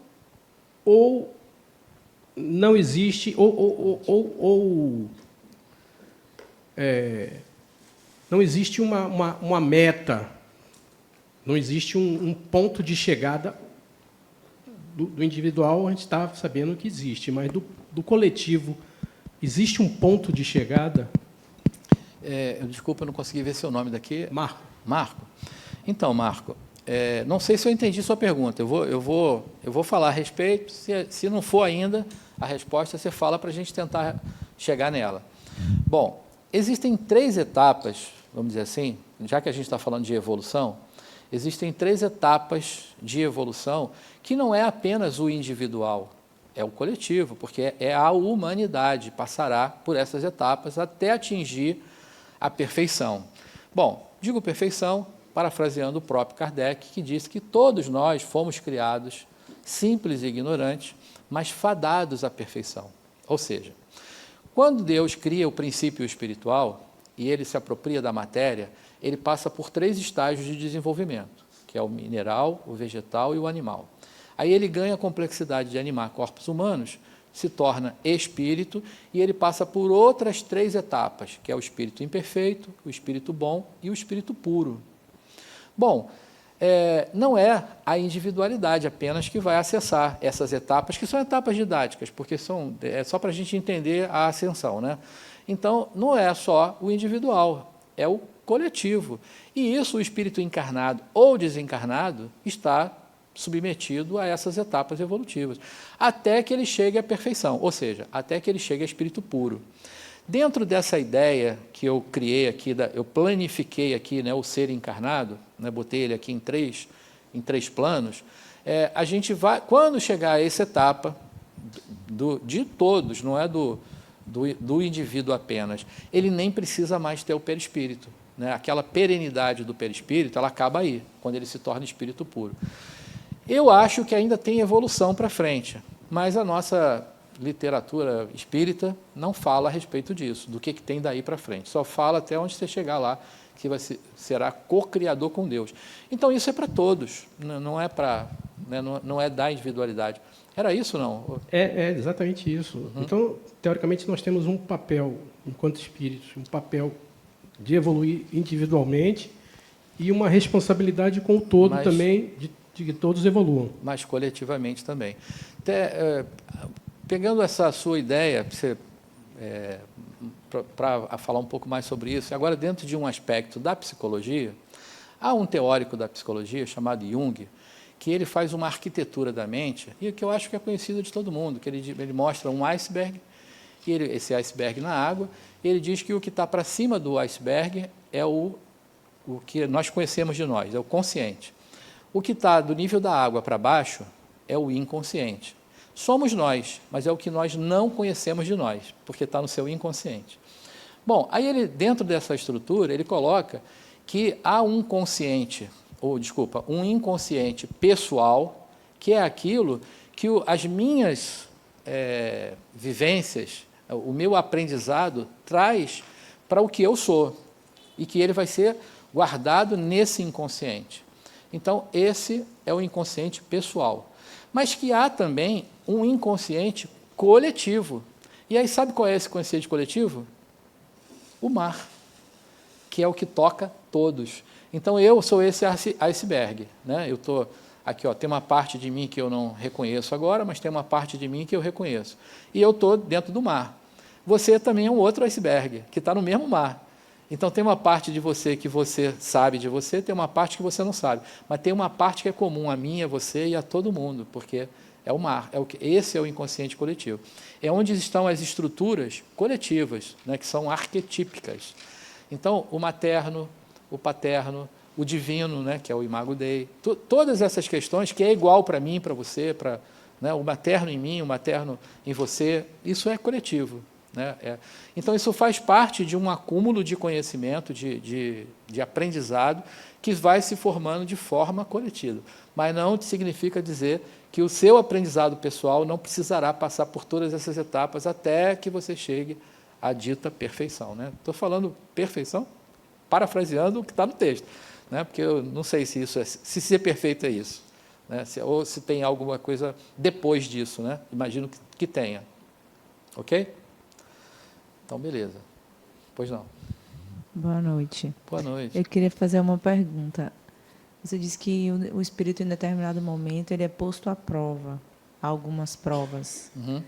ou não existe, não existe uma meta, não existe um ponto de chegada do individual, a gente está sabendo que existe, mas do coletivo, existe um ponto de chegada? Desculpa, eu não consegui ver seu nome daqui. Marco. Marco. Então, Marco, não sei se eu entendi sua pergunta. Eu vou falar a respeito. Se não for ainda a resposta, você fala para a gente tentar chegar nela. Bom, existem 3 etapas, vamos dizer assim, já que a gente está falando de evolução, existem 3 etapas de evolução que não é apenas o individual, é o coletivo, porque é a humanidade, passará por essas etapas até atingir a perfeição. Bom, digo perfeição, parafraseando o próprio Kardec, que disse que todos nós fomos criados simples e ignorantes, mas fadados à perfeição. Ou seja, quando Deus cria o princípio espiritual e ele se apropria da matéria, ele passa por 3 estágios de desenvolvimento, que é o mineral, o vegetal e o animal. Aí ele ganha a complexidade de animar corpos humanos, se torna espírito e ele passa por outras 3 etapas, que é o espírito imperfeito, o espírito bom e o espírito puro. Bom, não é a individualidade apenas que vai acessar essas etapas, que são etapas didáticas, porque é só para a gente entender a ascensão, né? Então, não é só o individual, é o coletivo. E isso, o espírito encarnado ou desencarnado, está submetido a essas etapas evolutivas, até que ele chegue à perfeição, ou seja, até que ele chegue a espírito puro. Dentro dessa ideia que eu criei aqui, eu planifiquei aqui, né, o ser encarnado, né, botei ele aqui em três planos, a gente vai, quando chegar a essa etapa, de todos, não é do indivíduo apenas, ele nem precisa mais ter o perispírito, né? Aquela perenidade do perispírito, ela acaba aí, quando ele se torna espírito puro. Eu acho que ainda tem evolução para frente, mas a nossa literatura espírita não fala a respeito disso, do que tem daí para frente. Só fala até onde você chegar lá, que será co-criador com Deus. Então, isso é para todos, não é não é da individualidade. Era isso, não? É exatamente isso. Uhum. Então, teoricamente, nós temos um papel, enquanto espíritos, um papel de evoluir individualmente e uma responsabilidade com o todo também, de que todos evoluam. Mas coletivamente também. Pegando essa sua ideia, para falar um pouco mais sobre isso, agora dentro de um aspecto da psicologia, há um teórico da psicologia chamado Jung, que ele faz uma arquitetura da mente, e que eu acho que é conhecido de todo mundo, que ele mostra um iceberg, e esse iceberg na água, e ele diz que o que está para cima do iceberg é o que nós conhecemos de nós, é o consciente. O que está do nível da água para baixo é o inconsciente. Somos nós, mas é o que nós não conhecemos de nós, porque está no seu inconsciente. Bom, aí ele, dentro dessa estrutura, ele coloca que há um inconsciente pessoal, que é aquilo que as minhas vivências, o meu aprendizado traz para o que eu sou, e que ele vai ser guardado nesse inconsciente. Então, esse é o inconsciente pessoal. Mas que há também um inconsciente coletivo. E aí, sabe qual é esse inconsciente coletivo? O mar, que é o que toca todos. Então, eu sou esse iceberg, né? Eu estou aqui, ó, tem uma parte de mim que eu não reconheço agora, mas tem uma parte de mim que eu reconheço. E eu estou dentro do mar. Você também é um outro iceberg, que está no mesmo mar. Então, tem uma parte de você que você sabe de você, tem uma parte que você não sabe. Mas tem uma parte que é comum a mim, a você e a todo mundo, porque é o mar. Esse é o inconsciente coletivo. É onde estão as estruturas coletivas, né, que são arquetípicas. Então, o materno, o paterno, o divino, né, que é o Imago Dei, todas essas questões, que é igual para mim, para você, né, o materno em mim, o materno em você, isso é coletivo. Né? Então, isso faz parte de um acúmulo de conhecimento, de aprendizado, que vai se formando de forma coletiva. Mas não significa dizer que o seu aprendizado pessoal não precisará passar por todas essas etapas até que você chegue à dita perfeição. Né? Estou falando perfeição, parafraseando o que está no texto, né? Porque eu não sei se ser perfeito é isso, né? Ou se tem alguma coisa depois disso, né? Imagino que tenha. Ok? Então, beleza. Pois não. Boa noite. Boa noite. Eu queria fazer uma pergunta. Você disse que o espírito, em determinado momento, ele é posto à prova, a algumas provas. Uhum.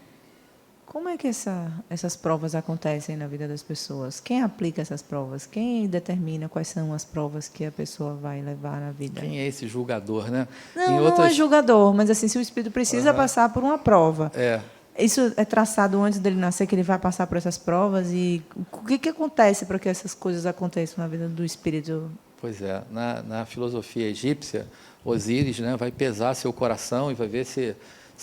Como é que essas provas acontecem na vida das pessoas? Quem aplica essas provas? Quem determina quais são as provas que a pessoa vai levar na vida? Quem é esse julgador, né? Não é julgador, mas assim, se o espírito precisa passar por uma prova, isso é traçado antes dele nascer, que ele vai passar por essas provas? E o que acontece para que essas coisas aconteçam na vida do espírito? Pois é, na filosofia egípcia, Osíris, né, vai pesar seu coração e vai ver se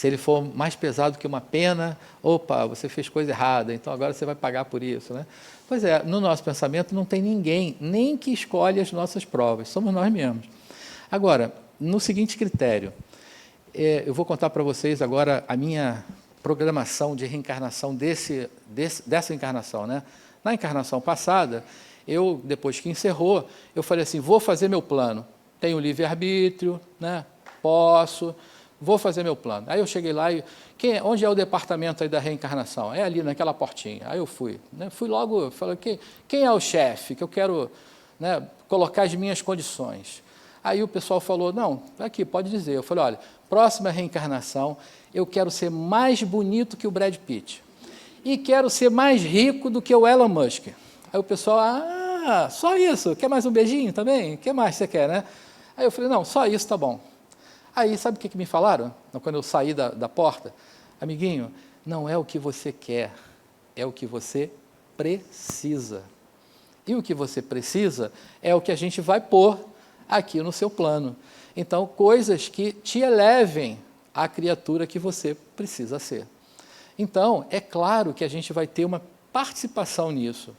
ele for mais pesado que uma pena, opa, você fez coisa errada, então agora você vai pagar por isso, né? Pois é, no nosso pensamento não tem ninguém, nem que escolhe as nossas provas, somos nós mesmos. Agora, no seguinte critério, eu vou contar para vocês agora a minha programação de reencarnação dessa encarnação, né? Na encarnação passada, eu, depois que encerrou, eu falei assim, vou fazer meu plano. Tenho livre-arbítrio, né? Vou fazer meu plano. Aí eu cheguei lá e, onde é o departamento aí da reencarnação? É ali, naquela portinha. Aí eu fui. Né? Fui logo, falei, quem é o chefe? Que eu quero, né, colocar as minhas condições. Aí o pessoal falou, não, aqui, pode dizer. Eu falei, olha, próxima reencarnação, eu quero ser mais bonito que o Brad Pitt. E quero ser mais rico do que o Elon Musk. Aí o pessoal, só isso? Quer mais um beijinho também? O que mais você quer, né? Aí eu falei, não, só isso tá bom. Aí, sabe o que me falaram? Quando eu saí da porta? Amiguinho, não é o que você quer, é o que você precisa. E o que você precisa é o que a gente vai pôr aqui no seu plano. Então, coisas que te elevem à criatura que você precisa ser. Então, é claro que a gente vai ter uma participação nisso,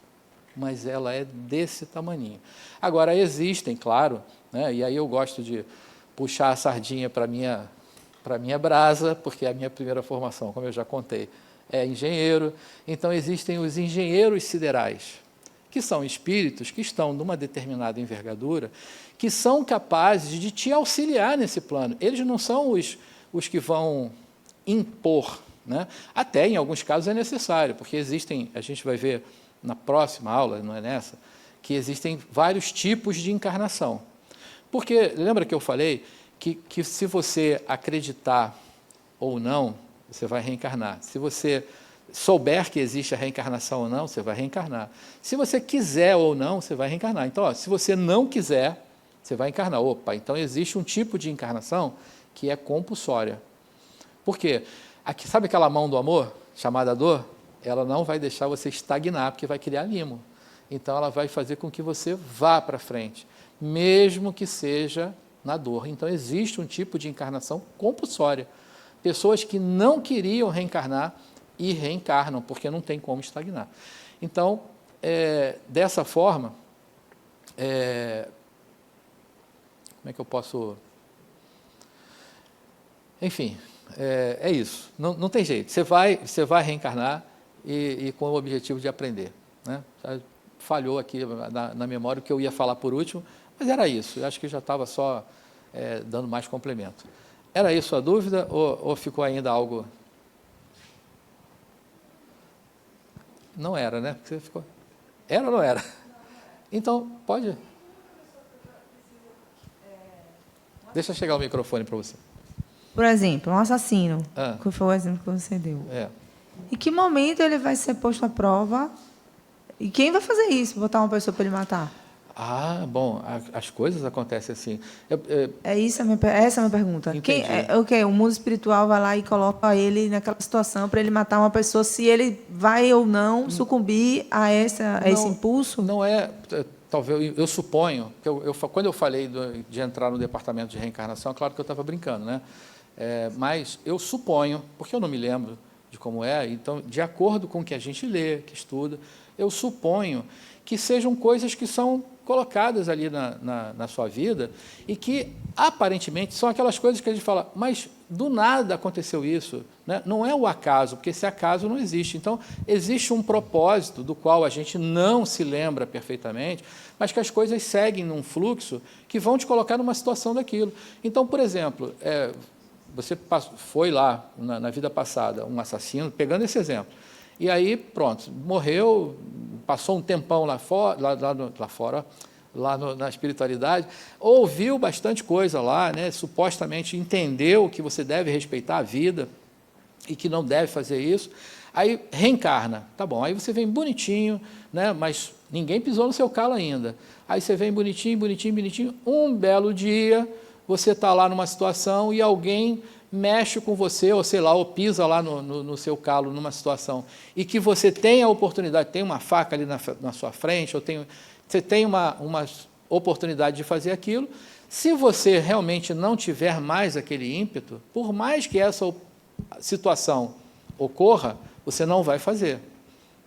mas ela é desse tamaninho. Agora, existem, claro, né, e aí eu gosto de puxar a sardinha para a minha brasa, porque a minha primeira formação, como eu já contei, é engenheiro. Então, existem os engenheiros siderais, que são espíritos que estão numa determinada envergadura, que são capazes de te auxiliar nesse plano. Eles não são os que vão impor, né? Até em alguns casos é necessário, porque existem, a gente vai ver na próxima aula, não é nessa, que existem vários tipos de encarnação. Porque, lembra que eu falei que se você acreditar ou não, você vai reencarnar. Se você souber que existe a reencarnação ou não, você vai reencarnar. Se você quiser ou não, você vai reencarnar. Então, se você não quiser, você vai encarnar. Opa, então existe um tipo de encarnação que é compulsória. Por quê? Sabe aquela mão do amor, chamada dor? Ela não vai deixar você estagnar, porque vai criar limo. Então, ela vai fazer com que você vá para frente, mesmo que seja na dor. Então, existe um tipo de encarnação compulsória. Pessoas que não queriam reencarnar e reencarnam, porque não tem como estagnar. Então, dessa forma, como é que eu posso... Enfim, é isso. Não tem jeito. Você vai reencarnar e com o objetivo de aprender, né? Falhou aqui na memória o que eu ia falar por último, mas era isso. Eu acho que já estava só dando mais complemento. Era isso a dúvida ou ficou ainda algo... Não era, né? Você ficou... Era ou não era? Então, pode... Deixa eu chegar o microfone para você. Por exemplo, um assassino, que foi o exemplo que você deu. Em que momento ele vai ser posto à prova? E quem vai fazer isso? Botar uma pessoa para ele matar? Bom, as coisas acontecem assim. Essa é a minha pergunta. O mundo espiritual vai lá e coloca ele naquela situação para ele matar uma pessoa, se ele vai ou não sucumbir a esse impulso? Não é... Talvez, eu suponho, quando eu falei de entrar no departamento de reencarnação, claro que eu estava brincando, né? Mas eu suponho, porque eu não me lembro de como é, então, de acordo com o que a gente lê, que estuda, eu suponho que sejam coisas que são colocadas ali na sua vida e que, aparentemente, são aquelas coisas que a gente fala, mas do nada aconteceu isso, né? Não é o acaso, porque esse acaso não existe. Então, existe um propósito do qual a gente não se lembra perfeitamente, mas que as coisas seguem num fluxo que vão te colocar numa situação daquilo. Então, por exemplo, você foi lá, na vida passada, um assassino, pegando esse exemplo, e aí, pronto, morreu, passou um tempão lá fora, na espiritualidade, ouviu bastante coisa lá, né? Supostamente entendeu que você deve respeitar a vida e que não deve fazer isso, aí reencarna, tá bom, aí você vem bonitinho, né? Mas ninguém pisou no seu calo ainda, aí você vem bonitinho, um belo dia, você está lá numa situação e alguém mexe com você, ou sei lá, ou pisa lá no seu calo numa situação, e que você tem a oportunidade, tem uma faca ali na sua frente, você tem uma oportunidade de fazer aquilo. Se você realmente não tiver mais aquele ímpeto, por mais que essa situação ocorra, você não vai fazer,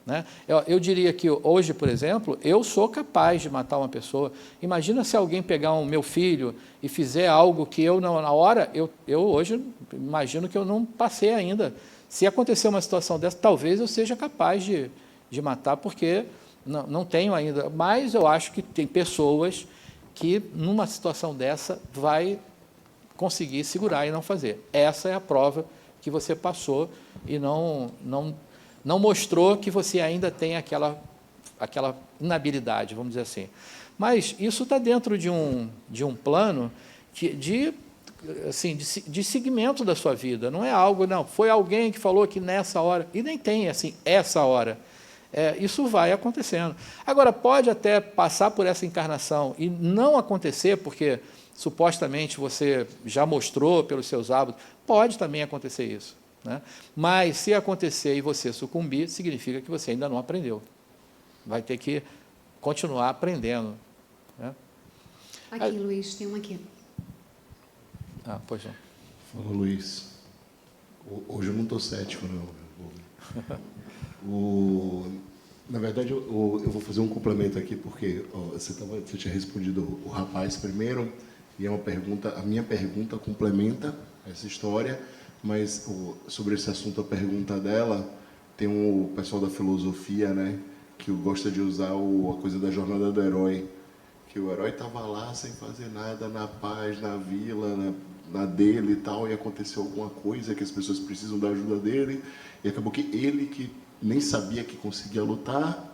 né? Eu diria que hoje, por exemplo, eu sou capaz de matar uma pessoa. Imagina se alguém pegar meu filho e fizer algo que eu, na hora, eu hoje imagino que eu não passei ainda. Se acontecer uma situação dessa, talvez eu seja capaz de matar, porque não tenho ainda, mas eu acho que tem pessoas que, numa situação dessa, vai conseguir segurar e não fazer. Essa é a prova que você passou e não mostrou que você ainda tem aquela inabilidade, vamos dizer assim. Mas isso está dentro de um plano de segmento da sua vida, não é algo, não, foi alguém que falou que nessa hora, e nem tem assim, essa hora. Isso vai acontecendo. Agora, pode até passar por essa encarnação e não acontecer, porque supostamente você já mostrou pelos seus hábitos, pode também acontecer isso, né? Mas se acontecer e você sucumbir, significa que você ainda não aprendeu. Vai ter que continuar aprendendo, né? Aqui, Luiz, tem uma aqui. Pois não. Fala, Luiz. Hoje eu não estou cético, não. Na verdade, eu vou fazer um complemento aqui, porque você tinha respondido o rapaz primeiro, e a minha pergunta complementa essa história, mas sobre esse assunto, a pergunta dela, tem o pessoal da filosofia, né, que gosta de usar a coisa da jornada do herói, que o herói estava lá sem fazer nada, na paz, na vila, na dele e tal, e aconteceu alguma coisa que as pessoas precisam da ajuda dele, e acabou que ele, que nem sabia que conseguia lutar,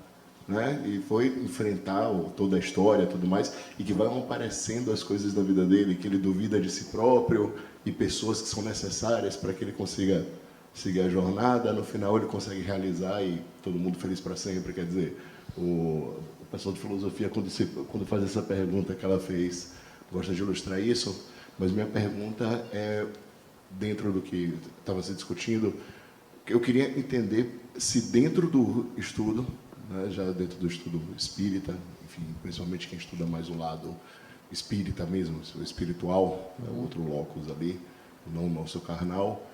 né, e foi enfrentar toda a história e tudo mais, e que vai aparecendo as coisas da vida dele, que ele duvida de si próprio, e pessoas que são necessárias para que ele consiga seguir a jornada, no final ele consegue realizar e todo mundo feliz para sempre. Quer dizer, o pessoal de filosofia, quando faz essa pergunta que ela fez, gosta de ilustrar isso, mas minha pergunta é, dentro do que estava se discutindo, eu queria entender se dentro do estudo, né, já dentro do estudo espírita, enfim, principalmente quem estuda mais o lado espírita mesmo, o espiritual, né, outro locus ali, não o nosso carnal,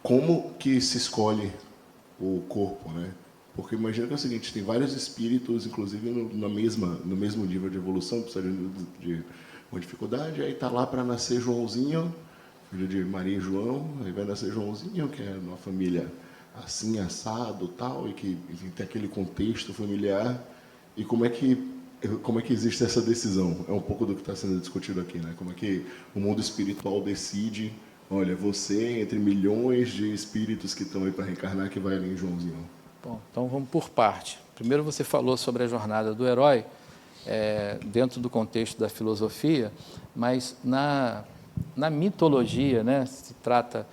como que se escolhe o corpo, né? Porque imagina que é o seguinte, tem vários espíritos, inclusive no mesmo nível de evolução, precisa de uma dificuldade, aí está lá para nascer Joãozinho, filho de Maria e João, aí vai nascer Joãozinho, que é uma família assim, assado, tal, e que enfim, tem aquele contexto familiar. E como é que existe essa decisão? É um pouco do que está sendo discutido aqui, né? Como é que o mundo espiritual decide, olha, você, entre milhões de espíritos que estão aí para reencarnar, que vai ali em Joãozinho? Bom, então vamos por parte. Primeiro você falou sobre a jornada do herói, dentro do contexto da filosofia, mas na mitologia, né, se trata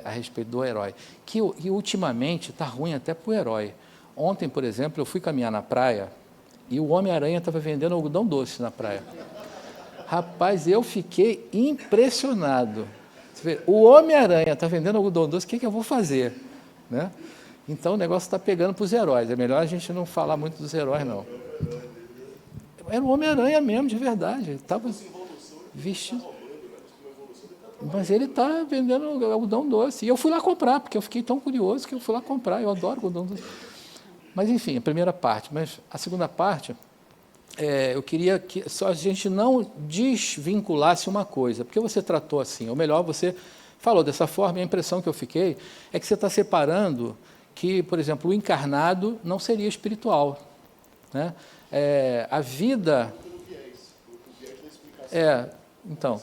a respeito do herói, que ultimamente está ruim até para o herói. Ontem, por exemplo, eu fui caminhar na praia e o Homem-Aranha estava vendendo algodão doce na praia. Rapaz, eu fiquei impressionado. Você vê, o Homem-Aranha está vendendo algodão doce, o que eu vou fazer? Né? Então o negócio está pegando para os heróis. É melhor a gente não falar muito dos heróis, não. Era o Homem-Aranha mesmo, de verdade. Ele estava vestido. Mas ele está vendendo algodão doce. E eu fui lá comprar, porque eu fiquei tão curioso que eu fui lá comprar. Eu adoro algodão doce. Mas, enfim, a primeira parte. Mas a segunda parte, eu queria que só a gente não desvinculasse uma coisa, porque você tratou assim, ou melhor, você falou dessa forma, e a impressão que eu fiquei é que você está separando que, por exemplo, o encarnado não seria espiritual, né? A vida... então...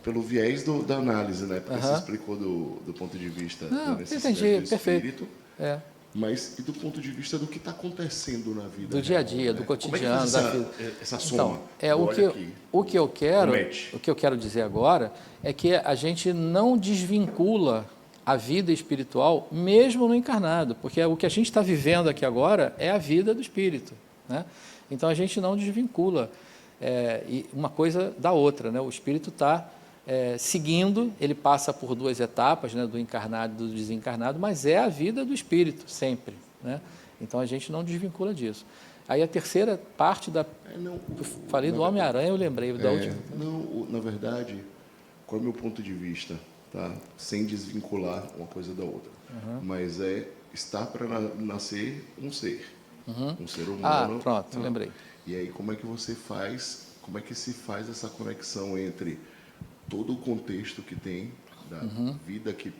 pelo viés da análise, né? Porque você explicou do ponto de vista Não, da necessidade entendi, do perfeito. espírito, É. mas e do ponto de vista do que está acontecendo na vida Do dia a real, dia, né? do Como é que cotidiano, faz da vida. essa soma? Então, Olha aqui, o que eu quero, match. o que eu quero dizer agora é que a gente não desvincula a vida espiritual, mesmo no encarnado, porque o que a gente está vivendo aqui agora é a vida do espírito, né? Então a gente não desvincula uma coisa da outra, né? O espírito está seguindo, ele passa por duas etapas, né? Do encarnado e do desencarnado, mas é a vida do espírito sempre, né? Então a gente não desvincula disso. Aí a terceira parte falei do Homem-Aranha, eu lembrei da última. Não, na verdade, qual é o meu ponto de vista, tá? Sem desvincular uma coisa da outra. Mas está para nascer um ser. Um ser humano. Pronto, lembrei. E aí como é que você faz, como é que se faz essa conexão entre todo o contexto que tem da vida que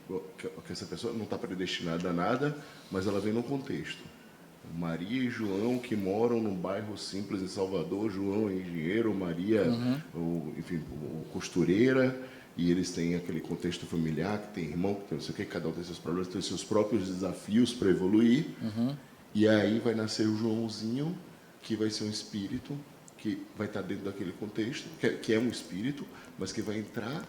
essa pessoa não está predestinada a nada, mas ela vem no contexto. Maria e João que moram num bairro simples em Salvador, João é engenheiro, Maria, costureira, e eles têm aquele contexto familiar, que tem irmão, que tem não sei o que, cada um tem seus problemas, tem seus próprios desafios para evoluir, e aí vai nascer o Joãozinho, que vai ser um espírito, que vai estar dentro daquele contexto, que é um espírito, mas que vai entrar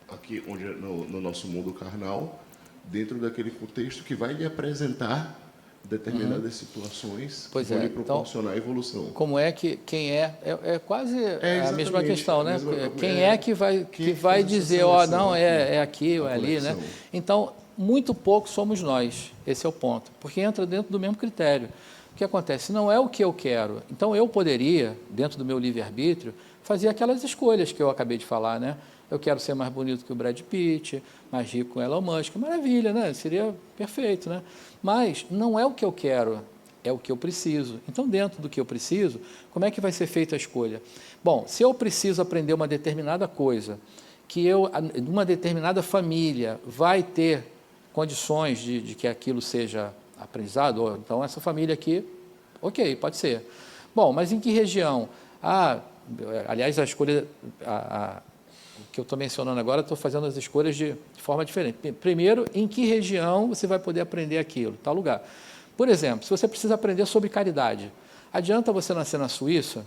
aqui onde, no nosso mundo carnal, dentro daquele contexto, que vai lhe apresentar determinadas situações Pois que vão é, lhe proporcionar evolução. Como é que quem é quase a mesma exatamente, questão, né? Quem que vai faz essa dizer, seleção é aqui ou a é ali, né? conexão. Então, muito pouco somos nós, esse é o ponto, porque entra dentro do mesmo critério. O que acontece? Não é o que eu quero. Então, eu poderia, dentro do meu livre-arbítrio, fazer aquelas escolhas que eu acabei de falar, né? Eu quero ser mais bonito que o Brad Pitt, mais rico que o Elon Musk, maravilha, né? Seria perfeito, né? Mas não é o que eu quero, é o que eu preciso. Então, dentro do que eu preciso, como é que vai ser feita a escolha? Bom, se eu preciso aprender uma determinada coisa, que uma determinada família vai ter condições de que aquilo seja aprendizado, então essa família aqui, ok, pode ser. Bom, mas em que região? Aliás, a escolha, o que eu estou mencionando agora, estou fazendo as escolhas de forma diferente. Primeiro, em que região você vai poder aprender aquilo, tal lugar. Por exemplo, se você precisa aprender sobre caridade, adianta você nascer na Suíça?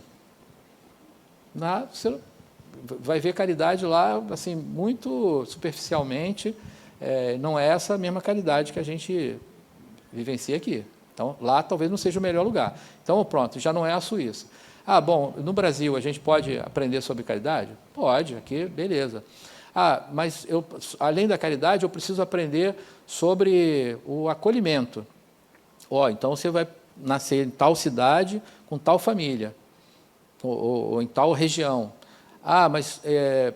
Você vai ver caridade lá, assim, muito superficialmente, não é essa a mesma caridade que a gente vivencia aqui. Então, lá talvez não seja o melhor lugar. Então, pronto, já não é a Suíça. Bom, no Brasil a gente pode aprender sobre caridade? Pode, aqui, beleza. Mas além da caridade, eu preciso aprender sobre o acolhimento. Então você vai nascer em tal cidade, com tal família, ou em tal região. Mas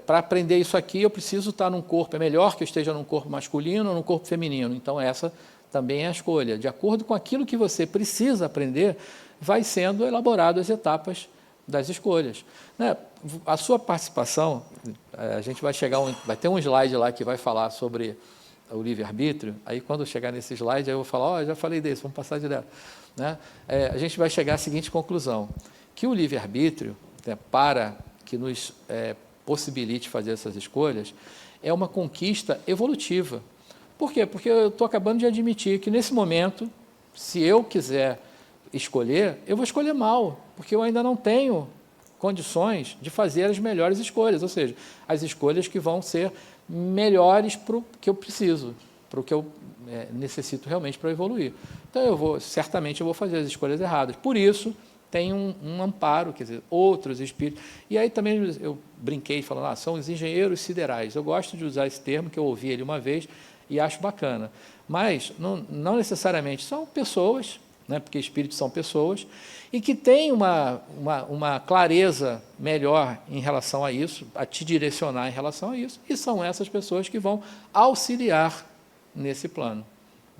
para aprender isso aqui, eu preciso estar num corpo, é melhor que eu esteja num corpo masculino ou num corpo feminino. Então, essa também é a escolha. De acordo com aquilo que você precisa aprender, vai sendo elaborado as etapas das escolhas. Né? A sua participação, a gente vai ter um slide lá que vai falar sobre o livre-arbítrio, aí quando chegar nesse slide, aí eu vou falar, já falei desse, vamos passar direto. Né? A gente vai chegar à seguinte conclusão, que o livre-arbítrio, né, para que nos possibilite fazer essas escolhas, é uma conquista evolutiva. Por quê? Porque eu estou acabando de admitir que, nesse momento, se eu quiser escolher, eu vou escolher mal, porque eu ainda não tenho condições de fazer as melhores escolhas, ou seja, as escolhas que vão ser melhores para o que eu preciso, para o que eu necessito realmente para evoluir. Então, certamente eu vou fazer as escolhas erradas. Por isso, tem um amparo, quer dizer, outros espíritos. E aí também eu brinquei falando, são os engenheiros siderais. Eu gosto de usar esse termo, que eu ouvi ele uma vez e acho bacana. Mas não necessariamente são pessoas, né, porque espíritos são pessoas, e que têm uma clareza melhor em relação a isso, a te direcionar em relação a isso, e são essas pessoas que vão auxiliar nesse plano.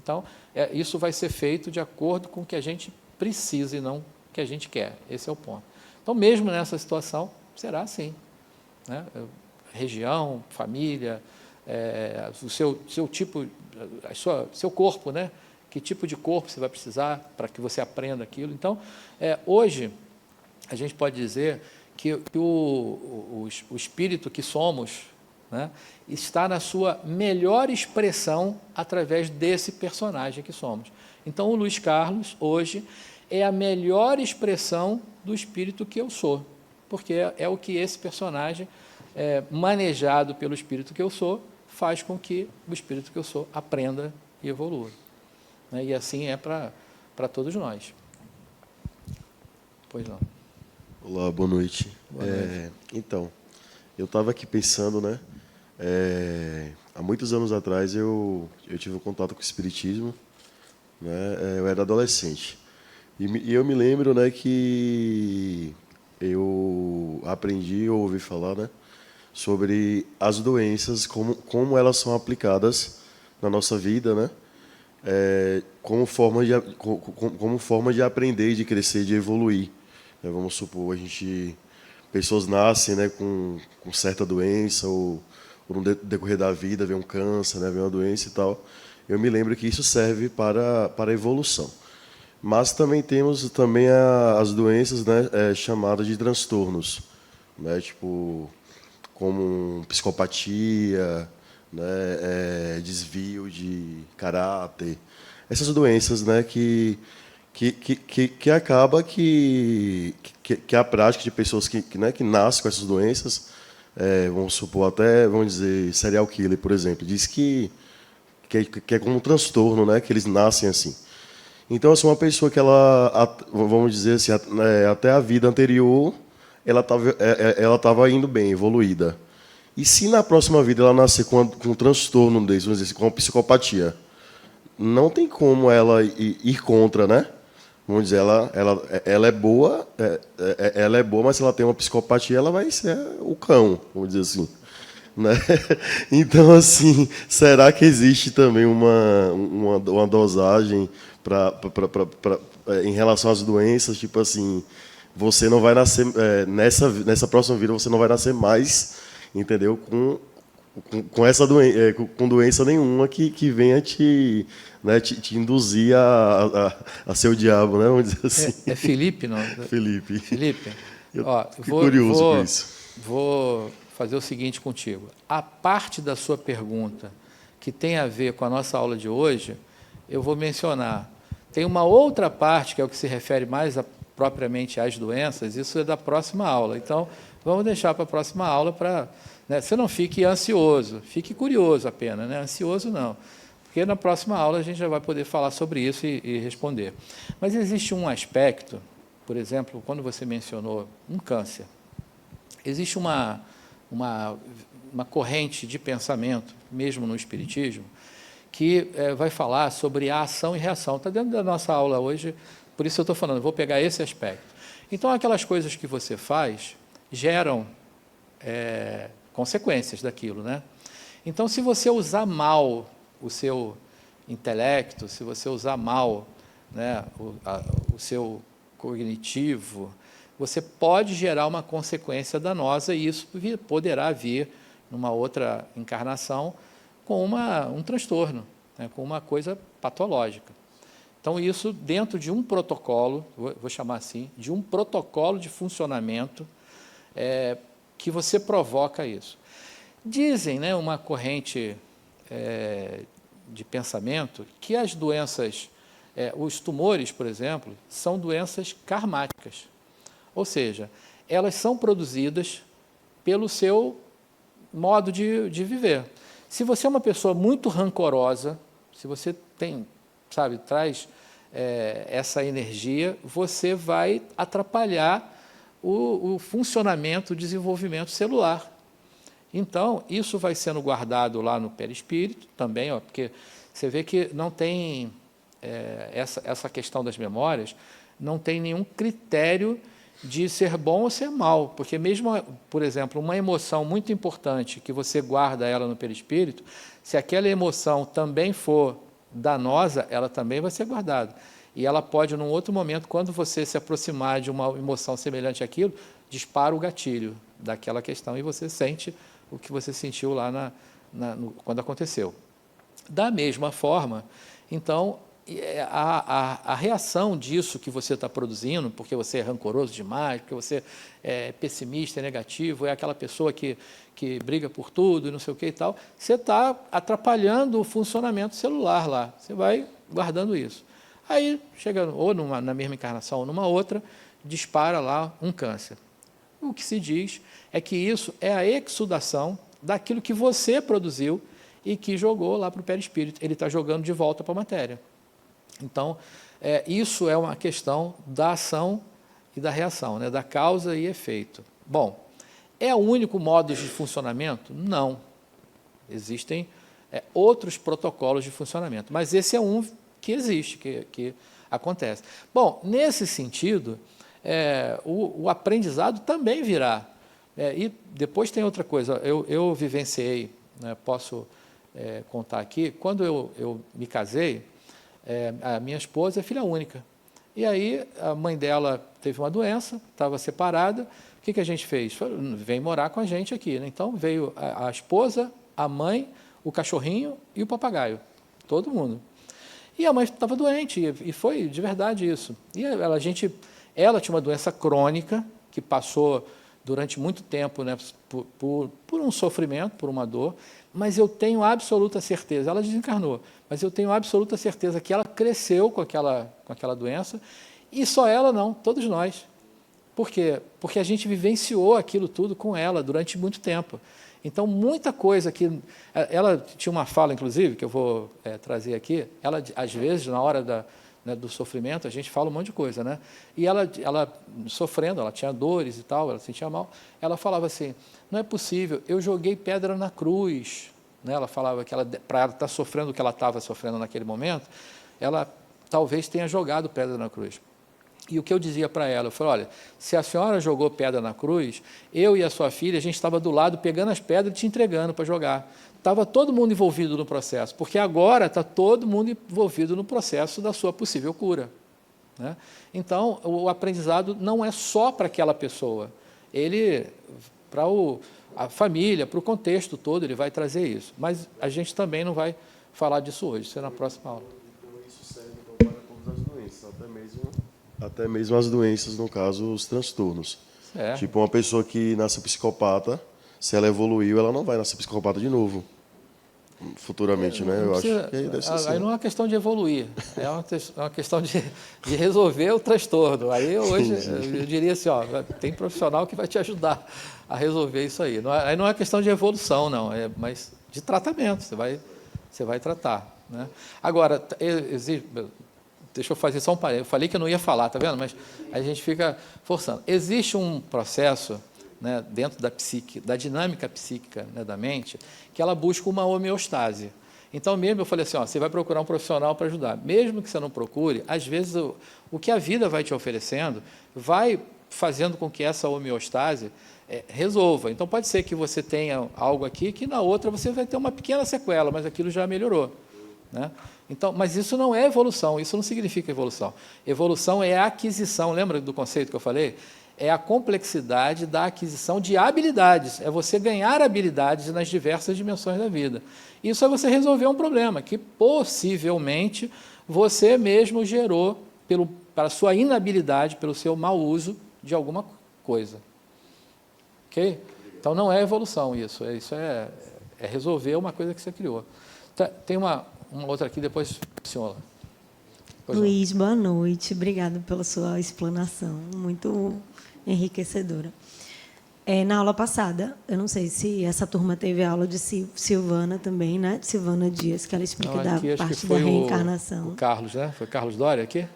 Então, isso vai ser feito de acordo com o que a gente precisa e não o que a gente quer. Esse é o ponto. Então, mesmo nessa situação, será assim. Né? Região, família, o seu tipo, seu corpo, né? Que tipo de corpo você vai precisar para que você aprenda aquilo. Então, hoje, a gente pode dizer que o espírito que somos, né, está na sua melhor expressão através desse personagem que somos. Então, o Luiz Carlos, hoje, é a melhor expressão do espírito que eu sou, porque é o que esse personagem, manejado pelo espírito que eu sou, faz com que o espírito que eu sou aprenda e evolua. Né? E assim é para todos nós. Pois não. Olá, boa noite. Boa noite. Então, eu estava aqui pensando, né? Há muitos anos atrás eu tive um contato com o espiritismo, né? Eu era adolescente e eu me lembro, né, que eu aprendi ou ouvi falar, né, sobre as doenças, como elas são aplicadas na nossa vida, né? Como forma de aprender, de crescer, de evoluir. Vamos supor, pessoas nascem, né, com certa doença, ou no decorrer da vida vem um câncer, né, vem uma doença e tal. Eu me lembro que isso serve para a evolução. Mas também temos as doenças, né, chamadas de transtornos, né, tipo, como psicopatia, né, desvio de caráter. Essas doenças, né, que acaba que a prática de pessoas que nascem com essas doenças, vamos supor, até, vamos dizer, serial killer, por exemplo, diz que é como um transtorno, né, que eles nascem assim. Então, assim, uma pessoa que vamos dizer assim, até a vida anterior, ela estava indo bem, evoluída. E se na próxima vida ela nascer com um transtorno desse, vamos dizer assim, com uma psicopatia, não tem como ela ir contra, né? Vamos dizer, ela é boa, mas se ela tem uma psicopatia, ela vai ser o cão, vamos dizer assim. Né? Então, assim, será que existe também uma dosagem em relação às doenças? Tipo assim, você não vai nascer, nessa próxima vida, você não vai nascer mais, entendeu? Com essa doença, com doença nenhuma que venha te induzir a ser o diabo, né? Vamos dizer assim. É Felipe, não? Felipe. Felipe, Eu fico curioso com isso. Vou fazer o seguinte contigo. A parte da sua pergunta que tem a ver com a nossa aula de hoje, eu vou mencionar. Tem uma outra parte, que é o que se refere mais propriamente às doenças, isso é da próxima aula. Então, vamos deixar para a próxima aula para... Né, você não fique ansioso, fique curioso apenas, né? Ansioso não. Porque na próxima aula a gente já vai poder falar sobre isso e responder. Mas existe um aspecto, por exemplo, quando você mencionou um câncer, existe uma corrente de pensamento, mesmo no Espiritismo, que vai falar sobre a ação e reação. Está dentro da nossa aula hoje, por isso eu estou falando, vou pegar esse aspecto. Então, aquelas coisas que você faz geram consequências daquilo, né? Então, se você usar mal o seu intelecto, se você usar mal, né, o seu cognitivo, você pode gerar uma consequência danosa e isso poderá vir numa outra encarnação com um transtorno, né, com uma coisa patológica. Então, isso dentro de um protocolo, vou chamar assim, de um protocolo de funcionamento que você provoca isso. Dizem, né, uma corrente de pensamento que as doenças, os tumores, por exemplo, são doenças karmáticas. Ou seja, elas são produzidas pelo seu modo de viver. Se você é uma pessoa muito rancorosa, se você traz essa energia, você vai atrapalhar o funcionamento, o desenvolvimento celular. Então, isso vai sendo guardado lá no perispírito também, porque você vê que não tem essa questão das memórias, não tem nenhum critério de ser bom ou ser mal, porque mesmo, por exemplo, uma emoção muito importante que você guarda ela no perispírito, se aquela emoção também for danosa, ela também vai ser guardada. E ela pode, num outro momento, quando você se aproximar de uma emoção semelhante àquilo, dispara o gatilho daquela questão e você sente o que você sentiu lá quando aconteceu. Da mesma forma, então, a reação disso que você está produzindo, porque você é rancoroso demais, porque você é pessimista, é negativo, é aquela pessoa que briga por tudo e não sei o que e tal, você está atrapalhando o funcionamento celular lá. Você vai guardando isso. Aí, chega ou na mesma encarnação ou numa outra, dispara lá um câncer. O que se diz é que isso é a exudação daquilo que você produziu e que jogou lá para o perispírito. Ele está jogando de volta para a matéria. Então, isso é uma questão da ação e da reação, né? Da causa e efeito. Bom, é o único modo de funcionamento? Não. Existem outros protocolos de funcionamento, mas esse é um que existe, que acontece. Bom, nesse sentido, o aprendizado também virá. E depois tem outra coisa, eu vivenciei, né, posso contar aqui, quando eu me casei, a minha esposa é filha única. E aí a mãe dela teve uma doença, estava separada. O que a gente fez? Vem morar com a gente aqui, né? Então veio a esposa, a mãe, o cachorrinho e o papagaio. Todo mundo. E a mãe estava doente, e foi de verdade isso. E ela tinha uma doença crônica, que passou durante muito tempo, né, por um sofrimento, por uma dor, mas eu tenho absoluta certeza, ela desencarnou, mas eu tenho absoluta certeza que ela cresceu com aquela doença, e só ela não, todos nós. Por quê? Porque a gente vivenciou aquilo tudo com ela durante muito tempo. Então, muita coisa que... Ela tinha uma fala, inclusive, que eu vou trazer aqui. Ela, às vezes, na hora do sofrimento, a gente fala um monte de coisa, né? E ela sofrendo, ela tinha dores e tal, ela se sentia mal. Ela falava assim, não é possível, eu joguei pedra na cruz. Né? Ela falava que para ela estar sofrendo o que ela estava sofrendo naquele momento, ela talvez tenha jogado pedra na cruz. E o que eu dizia para ela, eu falei, olha, se a senhora jogou pedra na cruz, eu e a sua filha, a gente estava do lado pegando as pedras e te entregando para jogar. Estava todo mundo envolvido no processo, porque agora está todo mundo envolvido no processo da sua possível cura. Né? Então, o aprendizado não é só para aquela pessoa, ele, para a família, para o contexto todo, ele vai trazer isso. Mas a gente também não vai falar disso hoje, isso é na próxima aula. Então, isso serve para todas as doenças, até mesmo as doenças, no caso, os transtornos. Tipo, uma pessoa que nasce psicopata, se ela evoluiu, ela não vai nascer psicopata de novo, futuramente, né? Eu acho que aí deve ser assim. Aí não é uma questão de evoluir, é uma questão de resolver o transtorno. Aí hoje eu diria assim, ó, tem profissional que vai te ajudar a resolver isso aí. Aí não é questão de evolução, não, mas de tratamento, você vai tratar. Né? Agora, deixa eu fazer só um parênteses. Eu falei que eu não ia falar, tá vendo? Mas a gente fica forçando. Existe um processo, né, dentro da psique, da dinâmica psíquica, né, da mente, que ela busca uma homeostase. Então, mesmo eu falei assim, ó, você vai procurar um profissional para ajudar. Mesmo que você não procure, às vezes o que a vida vai te oferecendo vai fazendo com que essa homeostase resolva. Então, pode ser que você tenha algo aqui que na outra você vai ter uma pequena sequela, mas aquilo já melhorou. Né? Então, mas isso não é evolução, isso não significa evolução. Evolução é a aquisição, lembra do conceito que eu falei? É a complexidade da aquisição de habilidades, é você ganhar habilidades nas diversas dimensões da vida. Isso é você resolver um problema que possivelmente você mesmo gerou pela sua inabilidade, pelo seu mau uso de alguma coisa. Ok? Então não é evolução isso é resolver uma coisa que você criou. Tem uma outra aqui, depois, senhora. Luiz, boa noite. Obrigada pela sua explanação, muito enriquecedora. Na aula passada, eu não sei se essa turma teve aula de Silvana também, né? Silvana Dias, que ela explica da parte da reencarnação. O Carlos, né? Foi Carlos Dória aqui?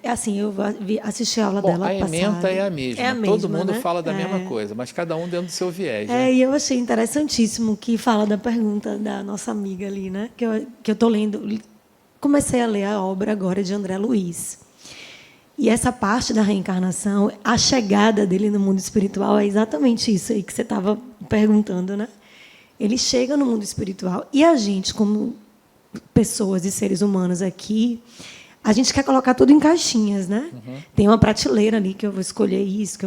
Assim, eu assisti a aula dela passada. A ementa é a mesma. Todo mundo fala da mesma coisa, mas cada um dentro do seu viés. Né? E eu achei interessantíssimo que fala da pergunta da nossa amiga ali, né? Que eu estou lendo. Comecei a ler a obra agora de André Luiz. E essa parte da reencarnação, a chegada dele no mundo espiritual é exatamente isso aí que você estava perguntando, né? Ele chega no mundo espiritual e a gente, como pessoas e seres humanos aqui, a gente quer colocar tudo em caixinhas, né? Uhum. Tem uma prateleira ali que eu vou escolher isso,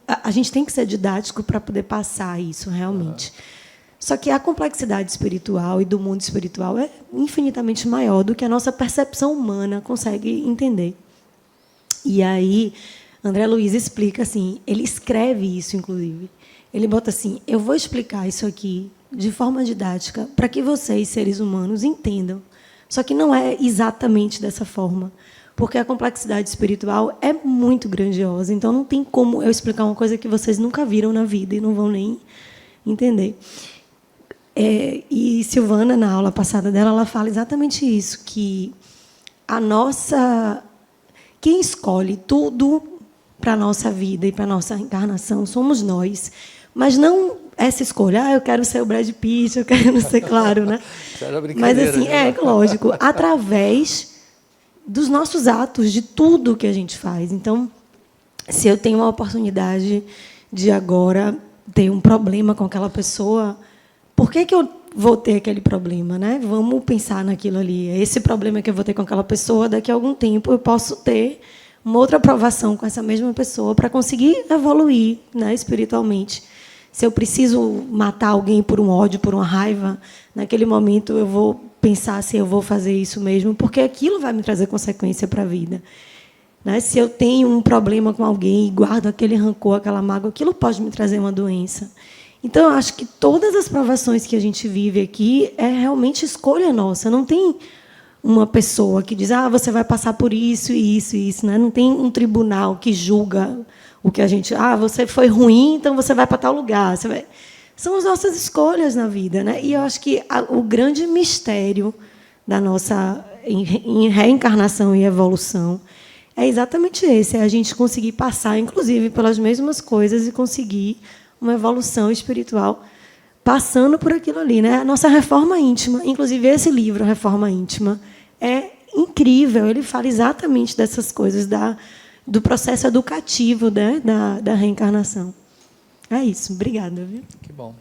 a gente tem que ser didático para poder passar isso realmente. Só que a complexidade espiritual e do mundo espiritual é infinitamente maior do que a nossa percepção humana consegue entender. E aí, André Luiz explica assim, ele escreve isso, inclusive. Ele bota assim, eu vou explicar isso aqui de forma didática para que vocês, seres humanos, entendam. Só que não é exatamente dessa forma, porque a complexidade espiritual é muito grandiosa, então não tem como eu explicar uma coisa que vocês nunca viram na vida e não vão nem entender. E Silvana, na aula passada dela, ela fala exatamente isso, que quem escolhe tudo para a nossa vida e para a nossa reencarnação somos nós. Mas não essa escolha, eu quero ser o Brad Pitt, eu quero não ser claro, né? Mas, assim, lógico, através dos nossos atos, de tudo que a gente faz. Então, se eu tenho uma oportunidade de agora ter um problema com aquela pessoa, por que eu vou ter aquele problema, né? Vamos pensar naquilo ali. Esse problema que eu vou ter com aquela pessoa, daqui a algum tempo eu posso ter uma outra aprovação com essa mesma pessoa para conseguir evoluir, né, espiritualmente. Se eu preciso matar alguém por um ódio, por uma raiva, naquele momento eu vou pensar se eu vou fazer isso mesmo, porque aquilo vai me trazer consequência para a vida. Né? Se eu tenho um problema com alguém e guardo aquele rancor, aquela mágoa, aquilo pode me trazer uma doença. Então, eu acho que todas as provações que a gente vive aqui é realmente escolha nossa. Não tem uma pessoa que diz, você vai passar por isso, isso e isso. Né? Não tem um tribunal que julga o que a gente... você foi ruim, então você vai para tal lugar. São as nossas escolhas na vida. Né? E eu acho que o grande mistério da nossa em reencarnação e evolução é exatamente esse, é a gente conseguir passar, inclusive, pelas mesmas coisas e conseguir uma evolução espiritual passando por aquilo ali, né? A nossa reforma íntima, inclusive esse livro, Reforma Íntima, é incrível. Ele fala exatamente dessas coisas, do processo educativo, né? da reencarnação. É isso. Obrigada. Viu? Que bom.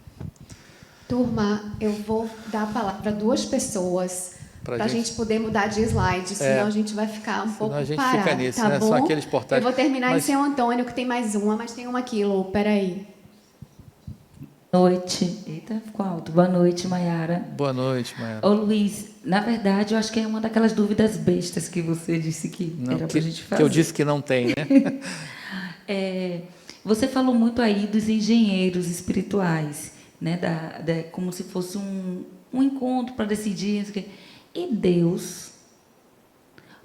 Turma, eu vou dar a palavra para 2 pessoas para a gente poder mudar de slide, senão a gente vai ficar um pouco parado. Fica nisso, tá né? bom? Só aqueles portais. Eu vou terminar em São Antônio, que tem mais uma, mas tem uma aqui, Lu. Peraí. Noite. Eita, ficou alto. Boa noite, Maiara. Boa noite, Maiara. Ô, Luiz, na verdade, eu acho que é uma daquelas dúvidas bestas que você disse que era para a gente fazer. Que eu disse que não tem, né? Você falou muito aí dos engenheiros espirituais, né? Como se fosse um encontro para decidir. E Deus?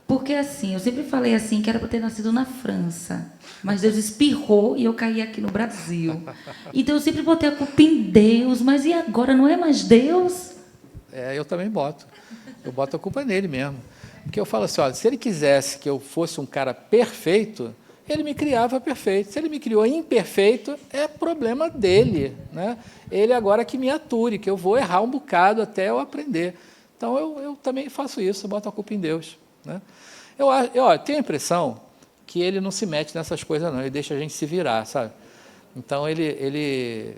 Porque, assim, eu sempre falei assim, que era para ter nascido na França, mas Deus espirrou e eu caí aqui no Brasil. Então, eu sempre botei a culpa em Deus, mas e agora? Não é mais Deus? Eu também boto. Eu boto a culpa nele mesmo. Porque eu falo assim, olha, se ele quisesse que eu fosse um cara perfeito, ele me criava perfeito. Se ele me criou imperfeito, é problema dele, né? Ele agora que me ature, que eu vou errar um bocado até eu aprender. Então, eu também faço isso, eu boto a culpa em Deus. Né? Eu tenho a impressão que ele não se mete nessas coisas, não. Ele deixa a gente se virar, sabe? Então, ele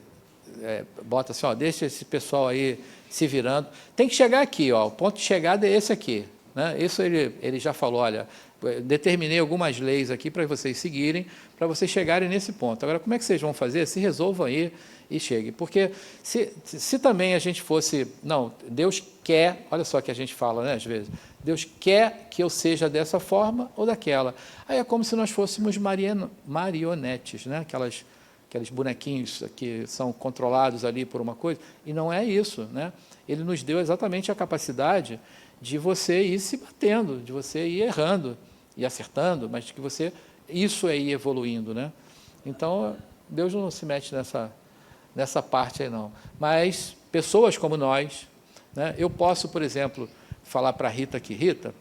bota assim, deixa esse pessoal aí se virando. Tem que chegar aqui, o ponto de chegada é esse aqui. Né? Isso ele já falou, olha, determinei algumas leis aqui para vocês seguirem, para vocês chegarem nesse ponto. Agora, como é que vocês vão fazer? Se resolvam aí e cheguem. Porque se também a gente fosse... Não, Deus quer... Olha só que a gente fala, né, às vezes. Deus quer que eu seja dessa forma ou daquela. Aí é como se nós fôssemos marionetes, né? Aqueles bonequinhos que são controlados ali por uma coisa. E não é isso. Né? Ele nos deu exatamente a capacidade de você ir se batendo, de você ir errando e acertando, mas que você... Isso é ir evoluindo. Né? Então, Deus não se mete nessa parte aí, não. Mas pessoas como nós, né? Eu posso, por exemplo, falar para a Rita aqui, Rita,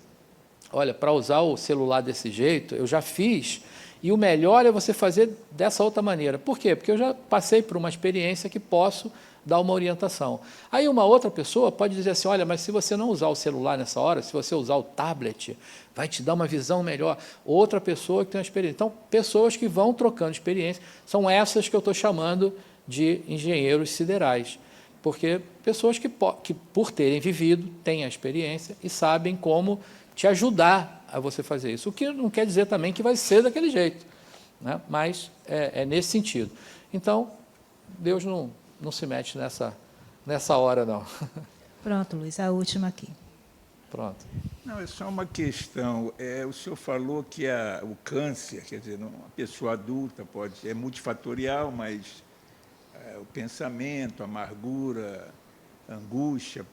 olha, para usar o celular desse jeito, eu já fiz, e o melhor é você fazer dessa outra maneira. Por quê? Porque eu já passei por uma experiência que posso dar uma orientação. Aí uma outra pessoa pode dizer assim, olha, mas se você não usar o celular nessa hora, se você usar o tablet, vai te dar uma visão melhor. Outra pessoa que tem uma experiência. Então, pessoas que vão trocando experiência, são essas que eu estou chamando de engenheiros siderais. Porque pessoas que por terem vivido, têm a experiência e sabem como te ajudar a você fazer isso. O que não quer dizer também que vai ser daquele jeito, né? Mas é nesse sentido. Então, Deus não se mete nessa hora, não. Pronto, Luiz, a última aqui. Pronto. Não, é só uma questão. O senhor falou que o câncer, quer dizer, uma pessoa adulta é multifatorial, mas o pensamento, a amargura, a angústia,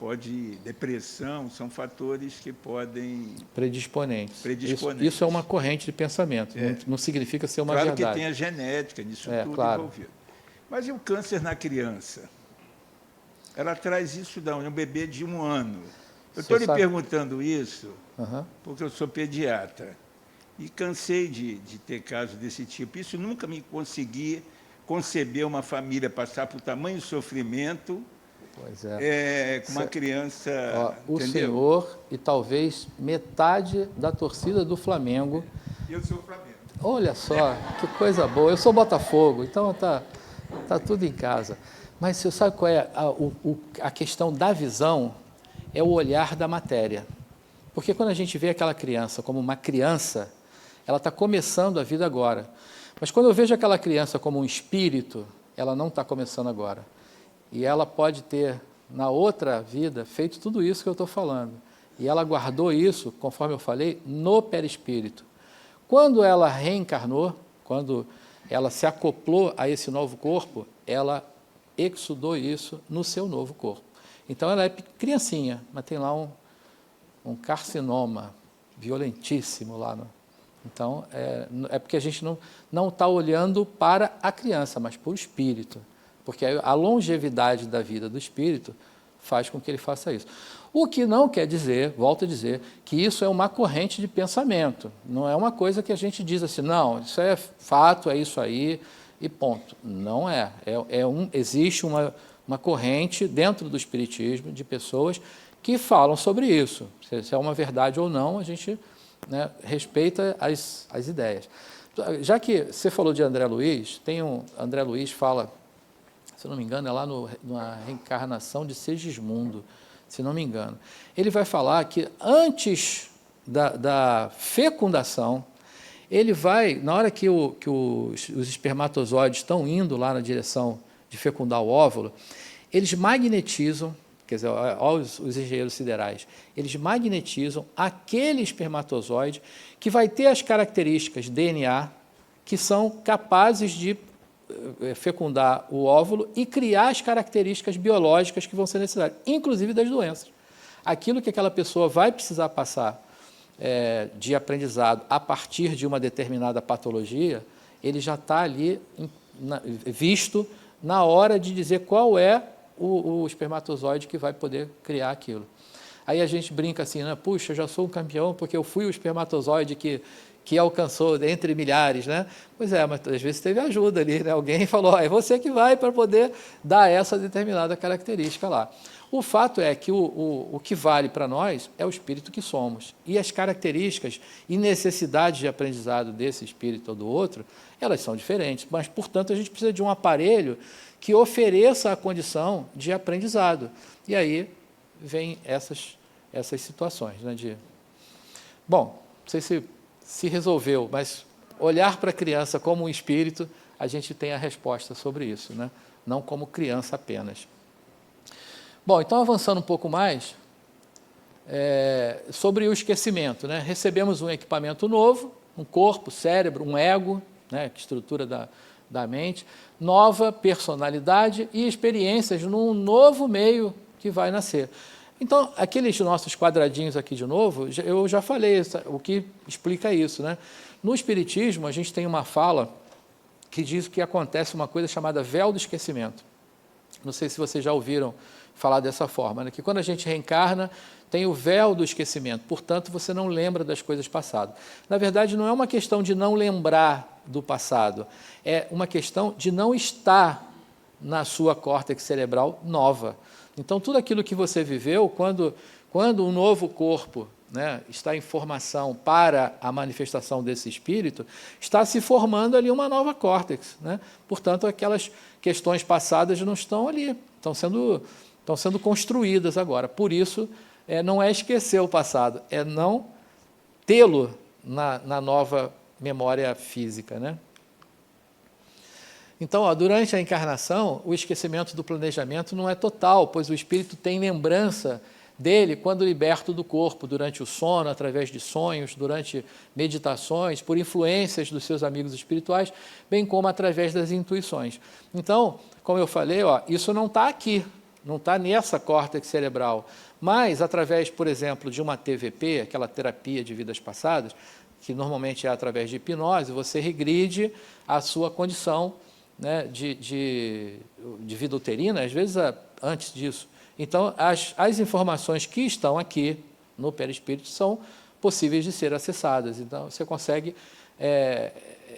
depressão, são fatores que podem... Predisponentes. Isso é uma corrente de pensamento, não significa ser uma verdade. Claro que tem a genética nisso tudo envolvido. Mas e o câncer na criança? Ela traz isso de um bebê de 1 ano. Eu estou lhe perguntando isso porque eu sou pediatra e cansei de ter casos desse tipo. Isso nunca me consegui conceber uma família passar por tamanho sofrimento com uma criança... o senhor e talvez metade da torcida do Flamengo... Eu sou Flamengo. Olha só, que coisa boa. Eu sou Botafogo, então tá tudo em casa. Mas você sabe qual é a questão da visão? É o olhar da matéria. Porque quando a gente vê aquela criança como uma criança, ela está começando a vida agora. Mas quando eu vejo aquela criança como um espírito, ela não está começando agora. E ela pode ter, na outra vida, feito tudo isso que eu estou falando. E ela guardou isso, conforme eu falei, no perispírito. Quando ela reencarnou, quando ela se acoplou a esse novo corpo, ela exudou isso no seu novo corpo. Então, ela é criancinha, mas tem lá um carcinoma violentíssimo lá. Então, é porque a gente não está olhando para a criança, mas para o espírito. Porque a longevidade da vida do espírito faz com que ele faça isso. O que não quer dizer, volto a dizer, que isso é uma corrente de pensamento. Não é uma coisa que a gente diz assim, não, isso é fato, é isso aí, e ponto. Não é. Existe uma corrente dentro do espiritismo de pessoas que falam sobre isso. Se é uma verdade ou não, a gente respeita as ideias. Já que você falou de André Luiz, André Luiz fala, se não me engano, é lá na reencarnação de Segismundo, se não me engano. Ele vai falar que antes da fecundação, ele vai, na hora que os espermatozoides estão indo lá na direção de fecundar o óvulo, eles magnetizam, quer dizer, olha os engenheiros siderais, eles magnetizam aquele espermatozoide que vai ter as características DNA que são capazes de fecundar o óvulo e criar as características biológicas que vão ser necessárias, inclusive das doenças. Aquilo que aquela pessoa vai precisar passar de aprendizado a partir de uma determinada patologia, ele já está ali visto na hora de dizer qual é o espermatozoide que vai poder criar aquilo. Aí a gente brinca assim, né? Puxa, eu já sou um campeão porque eu fui o espermatozoide que alcançou entre milhares, né? Pois é, mas às vezes teve ajuda ali, né? Alguém falou, é você que vai para poder dar essa determinada característica lá. O fato é que o que vale para nós é o espírito que somos. E as características e necessidades de aprendizado desse espírito ou do outro, elas são diferentes. Mas, portanto, a gente precisa de um aparelho que ofereça a condição de aprendizado. E aí vem essas situações. Né, Bom, não sei se resolveu, mas olhar para a criança como um espírito, a gente tem a resposta sobre isso, né? Não como criança apenas. Bom, então avançando um pouco mais, sobre o esquecimento, né? Recebemos um equipamento novo, um corpo, cérebro, um ego, né? Estrutura da mente, nova personalidade e experiências num novo meio que vai nascer. Então, aqueles nossos quadradinhos aqui de novo, eu já falei o que explica isso, né? No Espiritismo, a gente tem uma fala que diz que acontece uma coisa chamada véu do esquecimento. Não sei se vocês já ouviram falar dessa forma, né? Que quando a gente reencarna, tem o véu do esquecimento, portanto, você não lembra das coisas passadas. Na verdade, não é uma questão de não lembrar do passado, é uma questão de não estar na sua córtex cerebral nova. Então, tudo aquilo que você viveu, quando um novo corpo, né, está em formação para a manifestação desse espírito, está se formando ali uma nova córtex. Né? Portanto, aquelas questões passadas não estão ali, estão sendo construídas agora. Por isso, não é esquecer o passado, é não tê-lo na nova memória física. Né? Então, durante a encarnação, o esquecimento do planejamento não é total, pois o espírito tem lembrança dele quando liberto do corpo, durante o sono, através de sonhos, durante meditações, por influências dos seus amigos espirituais, bem como através das intuições. Então, como eu falei, isso não está aqui, não está nessa córtex cerebral, mas através, por exemplo, de uma TVP, aquela terapia de vidas passadas, que normalmente é através de hipnose, você regride a sua condição, né, de vida uterina, às vezes antes disso. Então, as informações que estão aqui no perispírito são possíveis de ser acessadas. Então, você consegue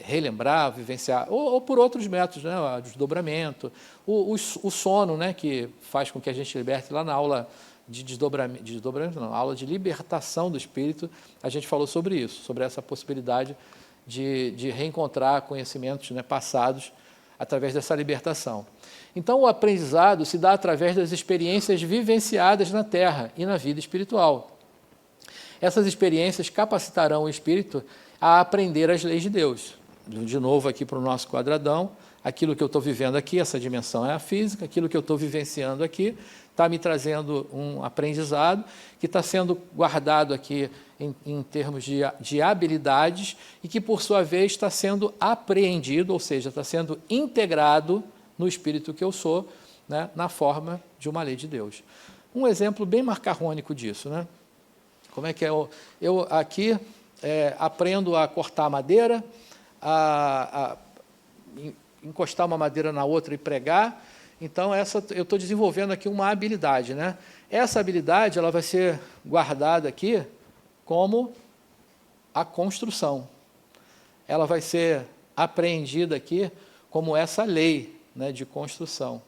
relembrar, vivenciar, ou por outros métodos, né, o desdobramento, o sono, né, que faz com que a gente liberte lá na aula de desdobramento não, aula de libertação do espírito, a gente falou sobre isso, sobre essa possibilidade de reencontrar conhecimentos, né, passados através dessa libertação. Então, o aprendizado se dá através das experiências vivenciadas na Terra e na vida espiritual. Essas experiências capacitarão o espírito a aprender as leis de Deus. De novo aqui para o nosso quadradão, aquilo que eu estou vivendo aqui, essa dimensão é a física, aquilo que eu estou vivenciando aqui está me trazendo um aprendizado que está sendo guardado aqui em termos de habilidades e que, por sua vez, está sendo apreendido, ou seja, está sendo integrado no espírito que eu sou, né, na forma de uma lei de Deus. Um exemplo bem macarrônico disso, né? Como é que é? Eu aqui aprendo a cortar madeira, a encostar uma madeira na outra e pregar. Então, eu estou desenvolvendo aqui uma habilidade, né? Essa habilidade ela vai ser guardada aqui como a construção. Ela vai ser apreendida aqui como essa lei, né, de construção.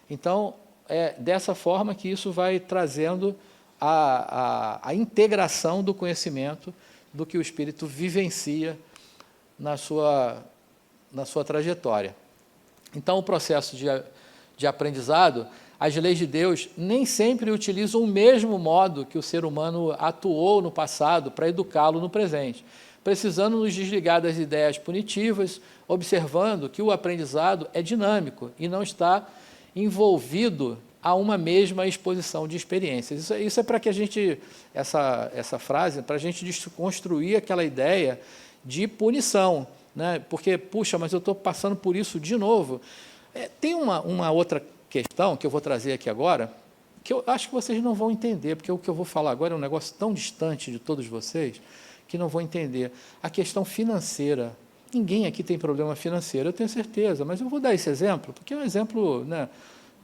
Então, é dessa forma que isso vai trazendo a integração do conhecimento do que o espírito vivencia na sua trajetória. Então, o processo de aprendizado, as leis de Deus nem sempre utilizam o mesmo modo que o ser humano atuou no passado para educá-lo no presente, precisando nos desligar das ideias punitivas, observando que o aprendizado é dinâmico e não está envolvido a uma mesma exposição de experiências. Isso é para que a gente, essa frase, para a gente desconstruir aquela ideia de punição, né? Porque, puxa, mas eu estou passando por isso de novo. Tem uma outra questão que eu vou trazer aqui agora, que eu acho que vocês não vão entender, porque o que eu vou falar agora é um negócio tão distante de todos vocês, que não vão entender. A questão financeira. Ninguém aqui tem problema financeiro, eu tenho certeza, mas eu vou dar esse exemplo, porque é um exemplo, né,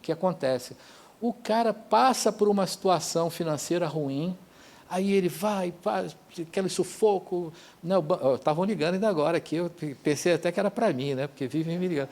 que acontece. O cara passa por uma situação financeira ruim, aí ele vai, aquele sufoco, né, estavam ligando ainda agora aqui, eu pensei até que era para mim, né, porque vivem me ligando.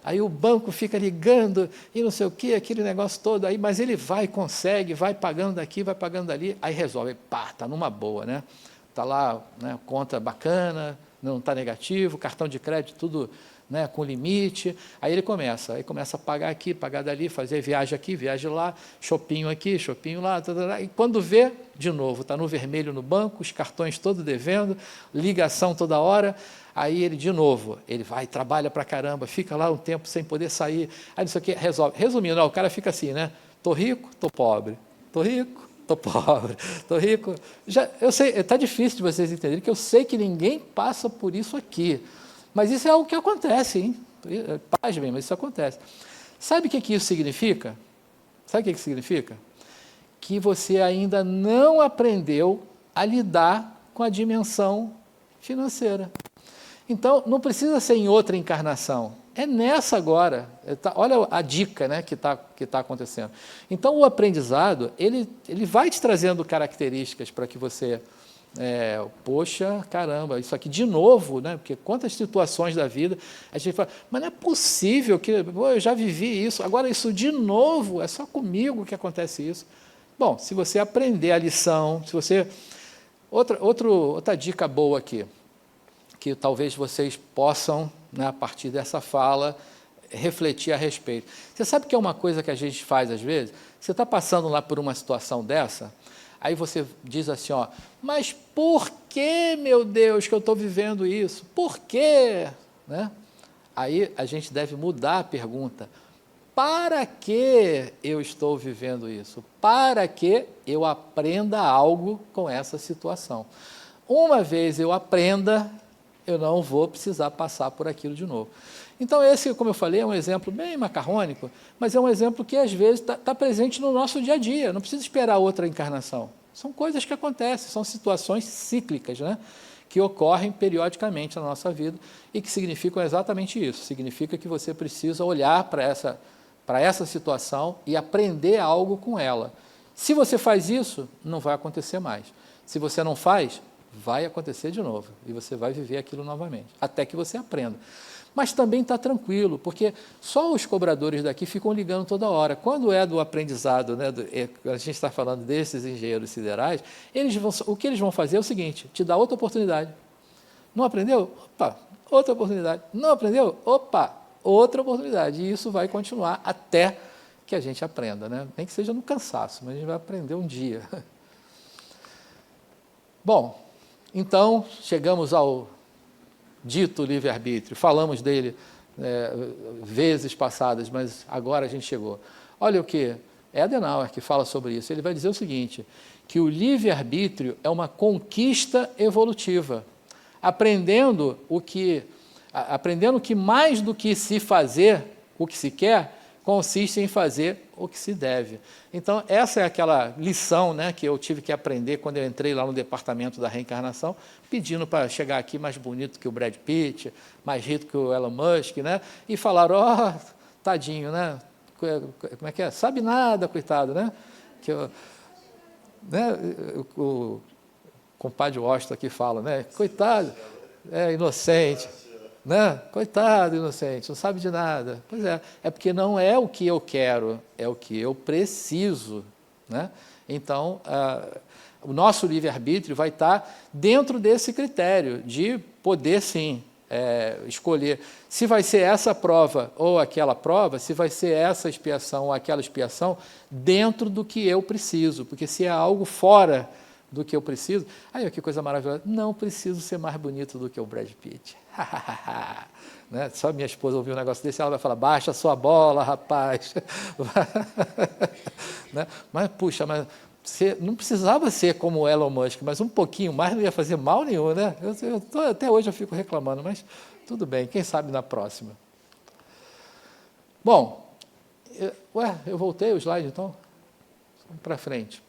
Aí o banco fica ligando e não sei o quê, aquele negócio todo aí, mas ele vai, consegue, vai pagando daqui, vai pagando dali, aí resolve, está numa boa, né? Está lá, né, conta bacana, não está negativo, cartão de crédito tudo, né, com limite, aí ele começa a pagar aqui, pagar dali, fazer viagem aqui, viagem lá, shopping aqui, shopping lá, e quando vê, de novo, está no vermelho no banco, os cartões todos devendo, ligação toda hora, aí ele, de novo, ele vai, trabalha pra caramba, fica lá um tempo sem poder sair, aí não sei o que, resolve. Resumindo, o cara fica assim, né, estou rico, estou pobre, estou rico, estou pobre, estou rico. Eu sei, está difícil de vocês entenderem, que eu sei que ninguém passa por isso aqui, mas isso é o que acontece, hein? Pasmem, mas isso acontece. Sabe o que isso significa? Sabe o que isso significa? Que você ainda não aprendeu a lidar com a dimensão financeira. Então, não precisa ser em outra encarnação, é nessa agora. Olha a dica, né, que tá acontecendo. Então, o aprendizado, ele vai te trazendo características para que você... poxa, caramba, isso aqui de novo, né? Porque quantas situações da vida a gente fala, mas não é possível que eu já vivi isso, agora isso de novo, é só comigo que acontece isso. Bom, se você aprender a lição, se você... Outra dica boa aqui, que talvez vocês possam, né, a partir dessa fala, refletir a respeito. Você sabe que é uma coisa que a gente faz às vezes? Você está passando lá por uma situação dessa, aí você diz assim, ó, mas por que, meu Deus, que eu estou vivendo isso? Por quê? Né? Aí a gente deve mudar a pergunta. Para que eu estou vivendo isso? Para que eu aprenda algo com essa situação? Uma vez eu aprenda, eu não vou precisar passar por aquilo de novo. Então, esse, como eu falei, é um exemplo bem macarrônico, mas é um exemplo que, às vezes, está presente no nosso dia a dia. Não precisa esperar outra encarnação. São coisas que acontecem, são situações cíclicas, né? Que ocorrem periodicamente na nossa vida e que significam exatamente isso. Significa que você precisa olhar para essa situação e aprender algo com ela. Se você faz isso, não vai acontecer mais. Se você não faz, vai acontecer de novo. E você vai viver aquilo novamente, até que você aprenda. Mas também está tranquilo, porque só os cobradores daqui ficam ligando toda hora. Quando é do aprendizado, né, a gente está falando desses engenheiros siderais, o que eles vão fazer é o seguinte, te dá outra oportunidade. Não aprendeu? Opa, outra oportunidade. Não aprendeu? Opa, outra oportunidade. E isso vai continuar até que a gente aprenda, né? Nem que seja no cansaço, mas a gente vai aprender um dia. Bom, então chegamos ao dito livre-arbítrio. Falamos dele vezes passadas, mas agora a gente chegou. Olha o que é Adenauer que fala sobre isso. Ele vai dizer o seguinte, que o livre-arbítrio é uma conquista evolutiva, aprendendo que mais do que se fazer o que se quer, consiste em fazer o que se deve. Então, essa é aquela lição, né, que eu tive que aprender quando eu entrei lá no departamento da reencarnação, pedindo para chegar aqui mais bonito que o Brad Pitt, mais rico que o Elon Musk, né, e falaram, tadinho, né, como é que é? Sabe nada, coitado, né? O compadre Washington aqui fala, né, coitado, inocente. Né? Coitado, inocente, não sabe de nada. Pois é porque não é o que eu quero, é o que eu preciso. Né? Então, o nosso livre-arbítrio vai estar dentro desse critério de poder, sim, escolher se vai ser essa prova ou aquela prova, se vai ser essa expiação ou aquela expiação, dentro do que eu preciso. Porque se é algo fora do que eu preciso, aí que coisa maravilhosa, não preciso ser mais bonito do que o Brad Pitt. Né? Só minha esposa ouvir um negócio desse, ela vai falar, baixa a sua bola, rapaz. Né? Mas, puxa, você não precisava ser como o Elon Musk, mas um pouquinho mais não ia fazer mal nenhum, né? Até hoje eu fico reclamando, mas tudo bem, quem sabe na próxima. Bom, eu voltei o slide, então? Vamos para frente.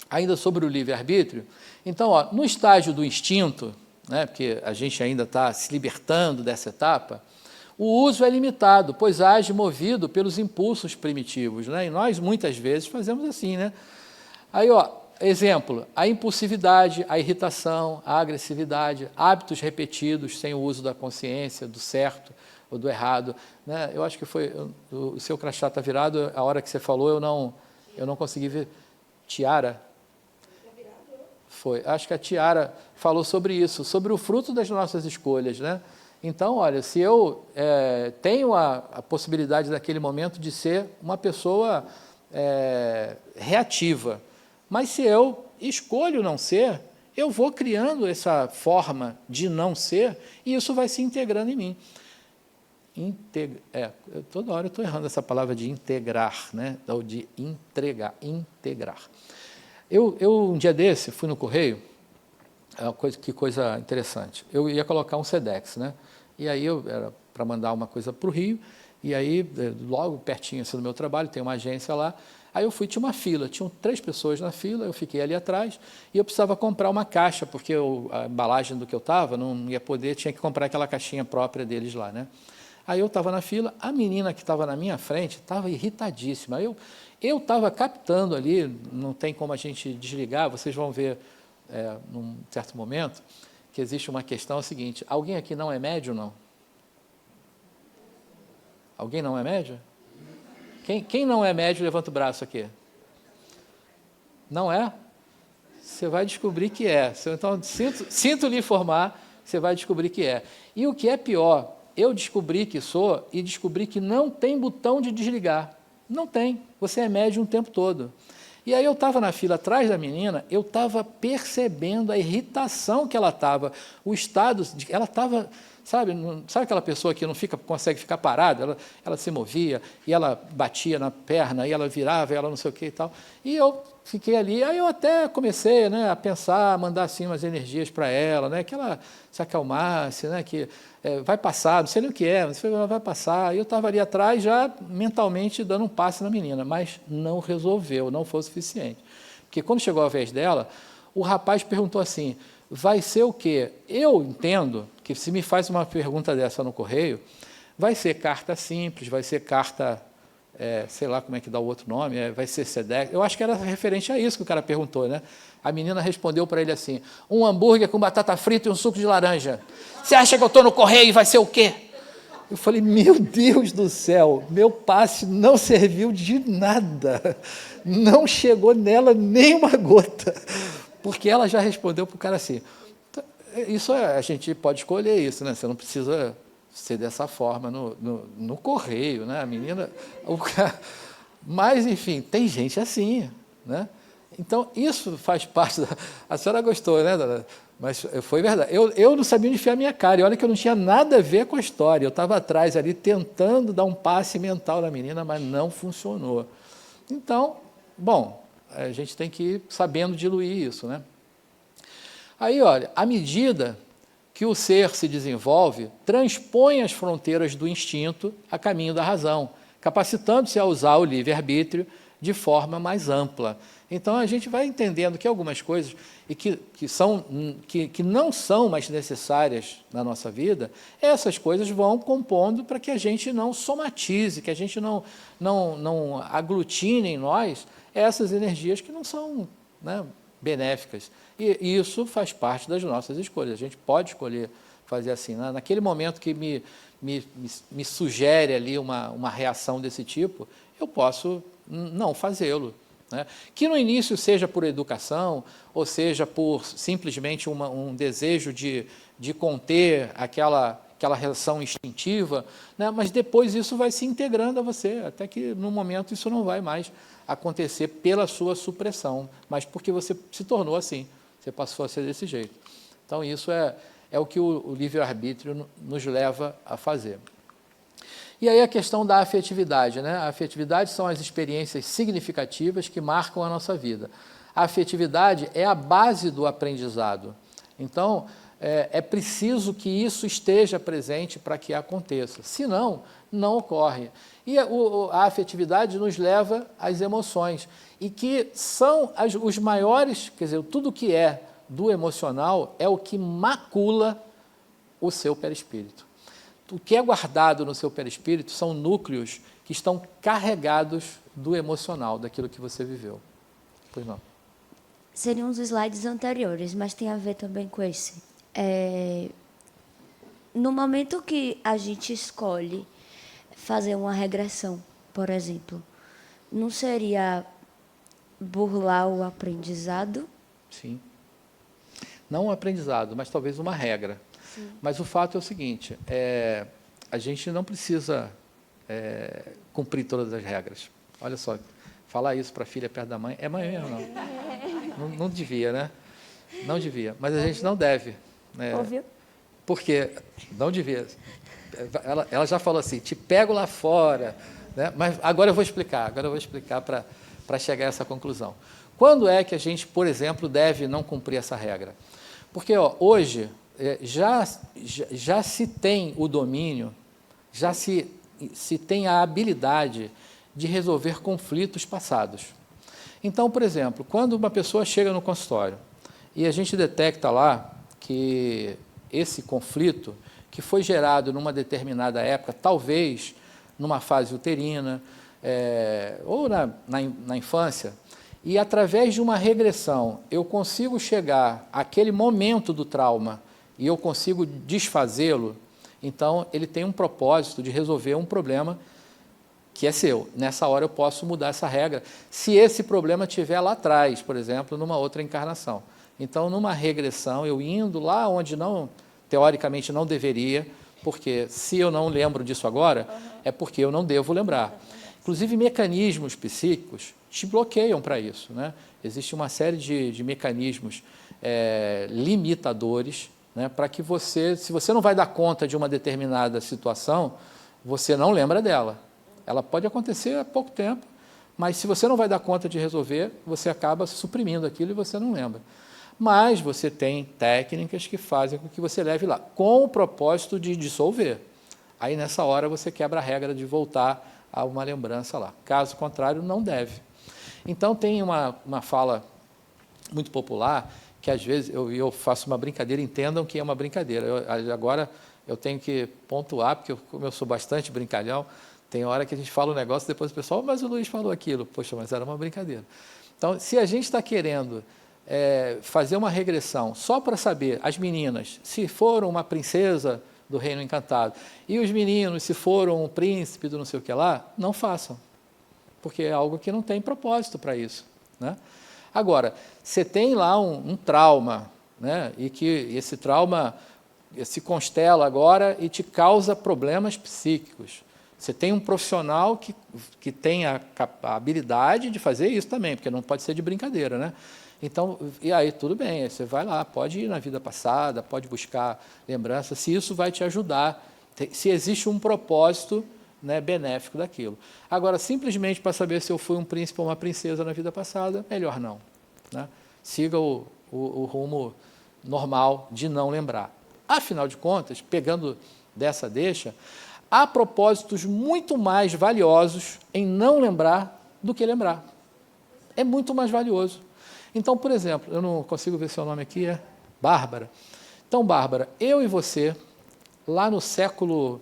Ainda sobre o livre-arbítrio, então, no estágio do instinto, né, porque a gente ainda está se libertando dessa etapa, o uso é limitado, pois age movido pelos impulsos primitivos, né, e nós muitas vezes fazemos assim, né? Aí, exemplo, a impulsividade, a irritação, a agressividade, hábitos repetidos sem o uso da consciência, do certo ou do errado, né? Eu acho que foi, o seu crachá está virado, a hora que você falou eu não consegui ver. Tiara? Foi. Acho que a Tiara falou sobre isso, sobre o fruto das nossas escolhas, né? Então, olha, se eu tenho a possibilidade naquele momento de ser uma pessoa reativa, mas se eu escolho não ser, eu vou criando essa forma de não ser e isso vai se integrando em mim. Toda hora eu estou errando essa palavra de integrar, né? Ou de integrar. Eu um dia desse, fui no correio, que coisa interessante, eu ia colocar um Sedex, né? E aí era para mandar uma coisa para o Rio, e aí logo pertinho assim, do meu trabalho, tem uma agência lá, aí eu fui, tinha uma fila, tinham 3 pessoas na fila, eu fiquei ali atrás, e eu precisava comprar uma caixa, porque a embalagem do que eu estava não ia poder, tinha que comprar aquela caixinha própria deles lá, né? Aí eu estava na fila, a menina que estava na minha frente estava irritadíssima, eu estava captando ali, não tem como a gente desligar, vocês vão ver num certo momento, que existe uma questão, é o seguinte, alguém aqui não é médium, não? Alguém não é médium? Quem não é médium, levanta o braço aqui. Não é? Você vai descobrir que é. Então, sinto lhe informar, você vai descobrir que é. E o que é pior, eu descobri que sou e descobri que não tem botão de desligar. Não tem. Você é médium o tempo todo. E aí eu estava na fila atrás da menina, eu estava percebendo a irritação que ela estava, o estado, ela estava sabe aquela pessoa que não consegue ficar parada? Ela se movia, e ela batia na perna, e ela virava, e ela não sei o que e tal. E eu fiquei ali, aí eu até comecei, né, a pensar, a mandar assim umas energias para ela, né, que ela se acalmasse, né, que vai passar, não sei nem o que é, mas vai passar. E eu estava ali atrás já mentalmente dando um passe na menina, mas não resolveu, não foi o suficiente. Porque quando chegou a vez dela, o rapaz perguntou assim, vai ser o quê? Eu entendo que se me faz uma pergunta dessa no correio, vai ser carta simples, vai ser carta, sei lá como é que dá o outro nome, vai ser SEDEX. Eu acho que era referente a isso que o cara perguntou, né? A menina respondeu para ele assim, um hambúrguer com batata frita e um suco de laranja. Você acha que eu estou no correio e vai ser o quê? Eu falei, meu Deus do céu, meu passe não serviu de nada. Não chegou nela nem uma gota. Porque ela já respondeu para o cara assim, isso a gente pode escolher isso, né? Você não precisa ser dessa forma no correio, né? A menina... Mas, enfim, tem gente assim, né? Então, isso faz parte da... A senhora gostou, né, dona? Mas foi verdade. Eu não sabia onde enfiar a minha cara, e olha que eu não tinha nada a ver com a história. Eu estava atrás ali tentando dar um passe mental na menina, mas não funcionou. Então, bom, a gente tem que ir sabendo diluir isso, né? Aí, olha, à medida que o ser se desenvolve, transpõe as fronteiras do instinto a caminho da razão, capacitando-se a usar o livre-arbítrio de forma mais ampla. Então, a gente vai entendendo que algumas coisas que não são mais necessárias na nossa vida, essas coisas vão compondo para que a gente não somatize, que a gente não aglutine em nós essas energias que não são, né, benéficas. E isso faz parte das nossas escolhas. A gente pode escolher fazer assim. Né? Naquele momento que me sugere ali uma reação desse tipo, eu posso não fazê-lo. Né? Que no início seja por educação, ou seja por simplesmente um desejo de conter aquela reação instintiva, né? Mas depois isso vai se integrando a você, até que no momento isso não vai mais acontecer pela sua supressão, mas porque você se tornou assim, você passou a ser desse jeito. Então isso é o que o livre-arbítrio nos leva a fazer. E aí a questão da afetividade, né? A afetividade são as experiências significativas que marcam a nossa vida. A afetividade é a base do aprendizado. Então, é preciso que isso esteja presente para que aconteça. Senão, não ocorre. E a afetividade nos leva às emoções, e que são os maiores, quer dizer, tudo que é do emocional é o que macula o seu perispírito. O que é guardado no seu perispírito são núcleos que estão carregados do emocional, daquilo que você viveu. Pois não? Seriam os slides anteriores, mas tem a ver também com esse. No momento que a gente escolhe fazer uma regressão, por exemplo, não seria burlar o aprendizado? Sim. Não um aprendizado, mas talvez uma regra. Sim. Mas o fato é o seguinte, a gente não precisa cumprir todas as regras. Olha só, falar isso para a filha perto da mãe, é mãe mesmo, não? Não devia, né? Não devia, mas a gente não deve. Ouviu? Porque não devia. Ela já falou assim, te pego lá fora. Né? Mas agora eu vou explicar para chegar a essa conclusão. Quando é que a gente, por exemplo, deve não cumprir essa regra? Porque hoje já se tem o domínio, já se tem a habilidade de resolver conflitos passados. Então, por exemplo, quando uma pessoa chega no consultório e a gente detecta lá que esse conflito, que foi gerado numa determinada época, talvez numa fase uterina, ou na infância, e através de uma regressão eu consigo chegar àquele momento do trauma e eu consigo desfazê-lo, então ele tem um propósito de resolver um problema que é seu. Nessa hora eu posso mudar essa regra, se esse problema estiver lá atrás, por exemplo, numa outra encarnação. Então, numa regressão, eu indo lá onde teoricamente não deveria, porque se eu não lembro disso agora, é porque eu não devo lembrar. Inclusive, mecanismos psíquicos te bloqueiam para isso. Né? Existe uma série de mecanismos limitadores né, para que você, se você não vai dar conta de uma determinada situação, você não lembra dela. Ela pode acontecer há pouco tempo, mas se você não vai dar conta de resolver, você acaba suprimindo aquilo e você não lembra. Mas você tem técnicas que fazem com que você leve lá, com o propósito de dissolver. Aí, nessa hora, você quebra a regra de voltar a uma lembrança lá. Caso contrário, não deve. Então, tem uma fala muito popular, que às vezes eu faço uma brincadeira, entendam que é uma brincadeira. Agora, eu tenho que pontuar, porque como eu sou bastante brincalhão, tem hora que a gente fala um negócio, depois o pessoal, mas o Luiz falou aquilo. Poxa, mas era uma brincadeira. Então, se a gente está querendo fazer uma regressão só para saber, as meninas, se foram uma princesa do Reino Encantado, e os meninos, se foram um príncipe do não sei o que lá, não façam, porque é algo que não tem propósito para isso, né? Agora, você tem lá um trauma, né, e que esse trauma se constela agora e te causa problemas psíquicos. Você tem um profissional que tem a habilidade de fazer isso também, porque não pode ser de brincadeira, né? Então, e aí tudo bem, você vai lá, pode ir na vida passada, pode buscar lembranças, se isso vai te ajudar, se existe um propósito, né, benéfico daquilo. Agora, simplesmente para saber se eu fui um príncipe ou uma princesa na vida passada, melhor não, né? Siga o rumo normal de não lembrar. Afinal de contas, pegando dessa deixa, há propósitos muito mais valiosos em não lembrar do que lembrar. É muito mais valioso. Então, por exemplo, eu não consigo ver seu nome aqui, é Bárbara. Então, Bárbara, eu e você, lá no século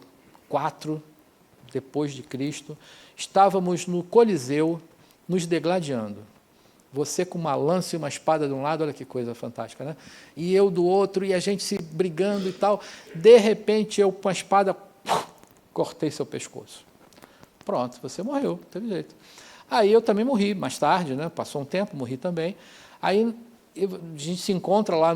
IV, depois de Cristo, estávamos no Coliseu, nos degladiando. Você com uma lança e uma espada de um lado, olha que coisa fantástica, né? E eu do outro, e a gente se brigando e tal. De repente, eu com a espada, cortei seu pescoço. Pronto, você morreu, não teve jeito. Aí eu também morri, mais tarde, né? Passou um tempo, morri também. Aí a gente se encontra lá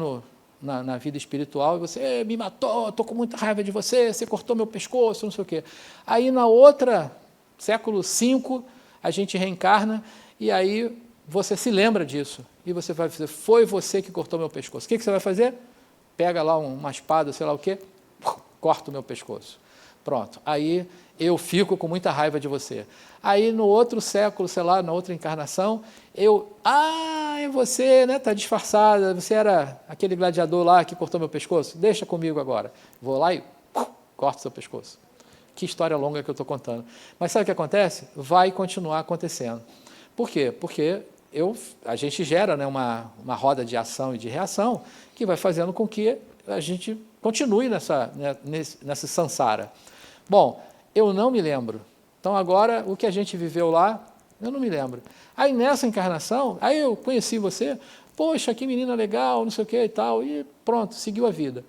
na vida espiritual e você me matou, estou com muita raiva de você, você cortou meu pescoço, não sei o quê. Aí na outra, século V, a gente reencarna e aí você se lembra disso. E você vai dizer, foi você que cortou meu pescoço. O que você vai fazer? Pega lá uma espada, sei lá o quê, corta o meu pescoço. Pronto, aí eu fico com muita raiva de você. Aí no outro século, sei lá, na outra encarnação, é você, né, está disfarçada, você era aquele gladiador lá que cortou meu pescoço, deixa comigo agora. Vou lá e corto seu pescoço. Que história longa que eu estou contando. Mas sabe o que acontece? Vai continuar acontecendo. Por quê? Porque a gente gera, né, uma roda de ação e de reação que vai fazendo com que a gente continue nessa samsara. Bom, eu não me lembro. Então, agora, o que a gente viveu lá, eu não me lembro. Aí, nessa encarnação, aí eu conheci você, poxa, que menina legal, não sei o que e tal, e pronto, seguiu a vida.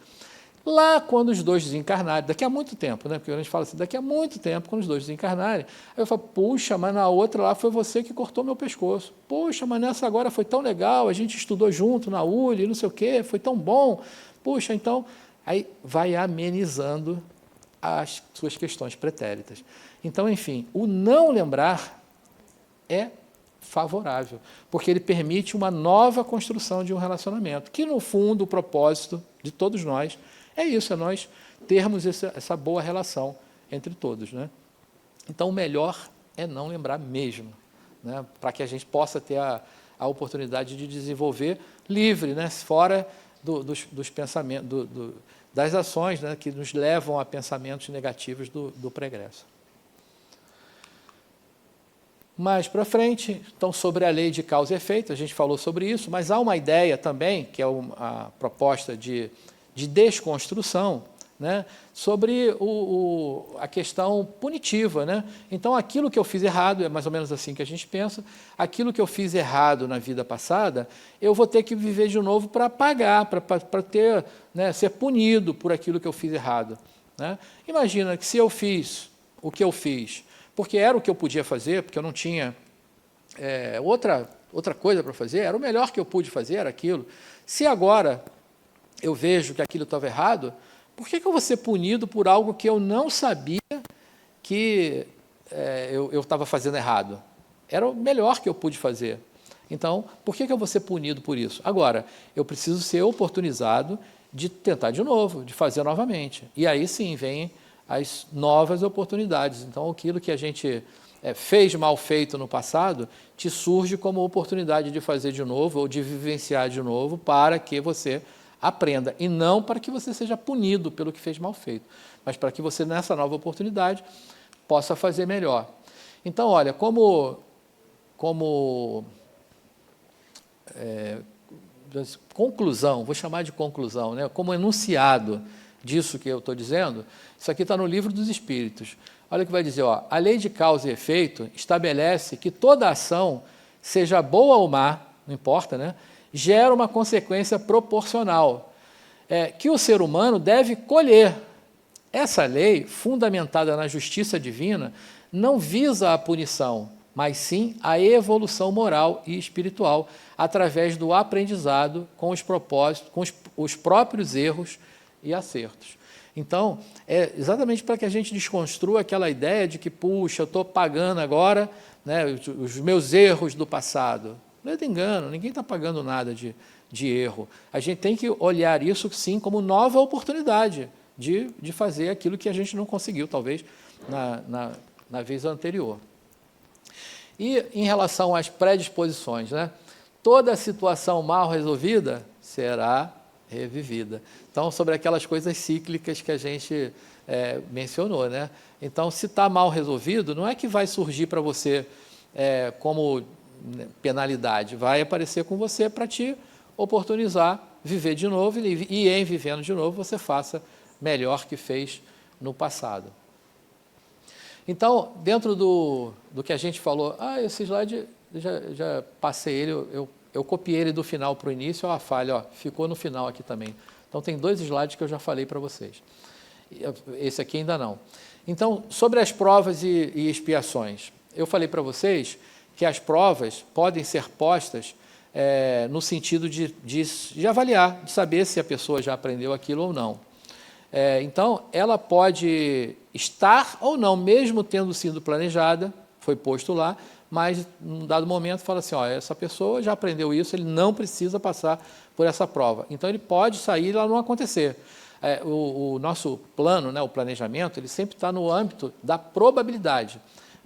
Lá, quando os dois desencarnarem, daqui a muito tempo, né? Porque a gente fala assim, daqui a muito tempo, quando os dois desencarnarem, aí eu falo, puxa, mas na outra lá foi você que cortou meu pescoço. Poxa, mas nessa agora foi tão legal, a gente estudou junto na ULI, não sei o quê, foi tão bom. Puxa, então, aí vai amenizando as suas questões pretéritas. Então, enfim, o não lembrar é favorável, porque ele permite uma nova construção de um relacionamento, que, no fundo, o propósito de todos nós é isso, é nós termos essa boa relação entre todos, né? Então, o melhor é não lembrar mesmo, né? Para que a gente possa ter a oportunidade de desenvolver livre, né? Fora dos pensamentos, das ações, né? Que nos levam a pensamentos negativos do pregresso. Mais para frente, então, sobre a lei de causa e efeito, a gente falou sobre isso, mas há uma ideia também, que é a proposta de desconstrução, né, sobre a questão punitiva, né? Então, aquilo que eu fiz errado, é mais ou menos assim que a gente pensa, aquilo que eu fiz errado na vida passada, eu vou ter que viver de novo para pagar, para ter, né, ser punido por aquilo que eu fiz errado, né? Imagina que se eu fiz o que eu fiz, porque era o que eu podia fazer, porque eu não tinha outra coisa para fazer, era o melhor que eu pude fazer, era aquilo. Se agora eu vejo que aquilo estava errado, por que eu vou ser punido por algo que eu não sabia que eu estava fazendo errado? Era o melhor que eu pude fazer. Então, por que eu vou ser punido por isso? Agora, eu preciso ser oportunizado de tentar de novo, de fazer novamente. E aí sim vêm as novas oportunidades. Então, aquilo que a gente fez mal feito no passado, te surge como oportunidade de fazer de novo ou de vivenciar de novo para que você aprenda. E não para que você seja punido pelo que fez mal feito, mas para que você, nessa nova oportunidade, possa fazer melhor. Então, olha, como conclusão, vou chamar de conclusão, né? Como enunciado disso que eu estou dizendo, isso aqui está no Livro dos Espíritos. Olha o que vai dizer, ó, a lei de causa e efeito estabelece que toda ação, seja boa ou má, não importa, né? Gera uma consequência proporcional, que o ser humano deve colher. Essa lei, fundamentada na justiça divina, não visa a punição, mas sim a evolução moral e espiritual, através do aprendizado com os propósitos, com os próprios erros e acertos. Então, é exatamente para que a gente desconstrua aquela ideia de que, puxa, eu estou pagando agora, né, os meus erros do passado. Não é de engano, ninguém está pagando nada de erro. A gente tem que olhar isso, sim, como nova oportunidade de fazer aquilo que a gente não conseguiu, talvez, na vez anterior. E em relação às predisposições, né, toda situação mal resolvida será revivida. Então, sobre aquelas coisas cíclicas que a gente mencionou, né? Então, se está mal resolvido, não é que vai surgir para você como penalidade, vai aparecer com você para te oportunizar, viver de novo, e em vivendo de novo, você faça melhor que fez no passado. Então, dentro do que a gente falou, esse slide, já passei ele, eu copiei ele do final para o início, a falha, ficou no final aqui também. Então, tem 2 slides que eu já falei para vocês. Esse aqui ainda não. Então, sobre as provas e expiações, eu falei para vocês que as provas podem ser postas no sentido de avaliar, de saber se a pessoa já aprendeu aquilo ou não. Então, ela pode estar ou não, mesmo tendo sido planejada, foi posto lá, mas, num dado momento, fala assim, essa pessoa já aprendeu isso, ele não precisa passar por essa prova. Então, ele pode sair e ela não acontecer. O nosso plano, né, o planejamento, ele sempre está no âmbito da probabilidade.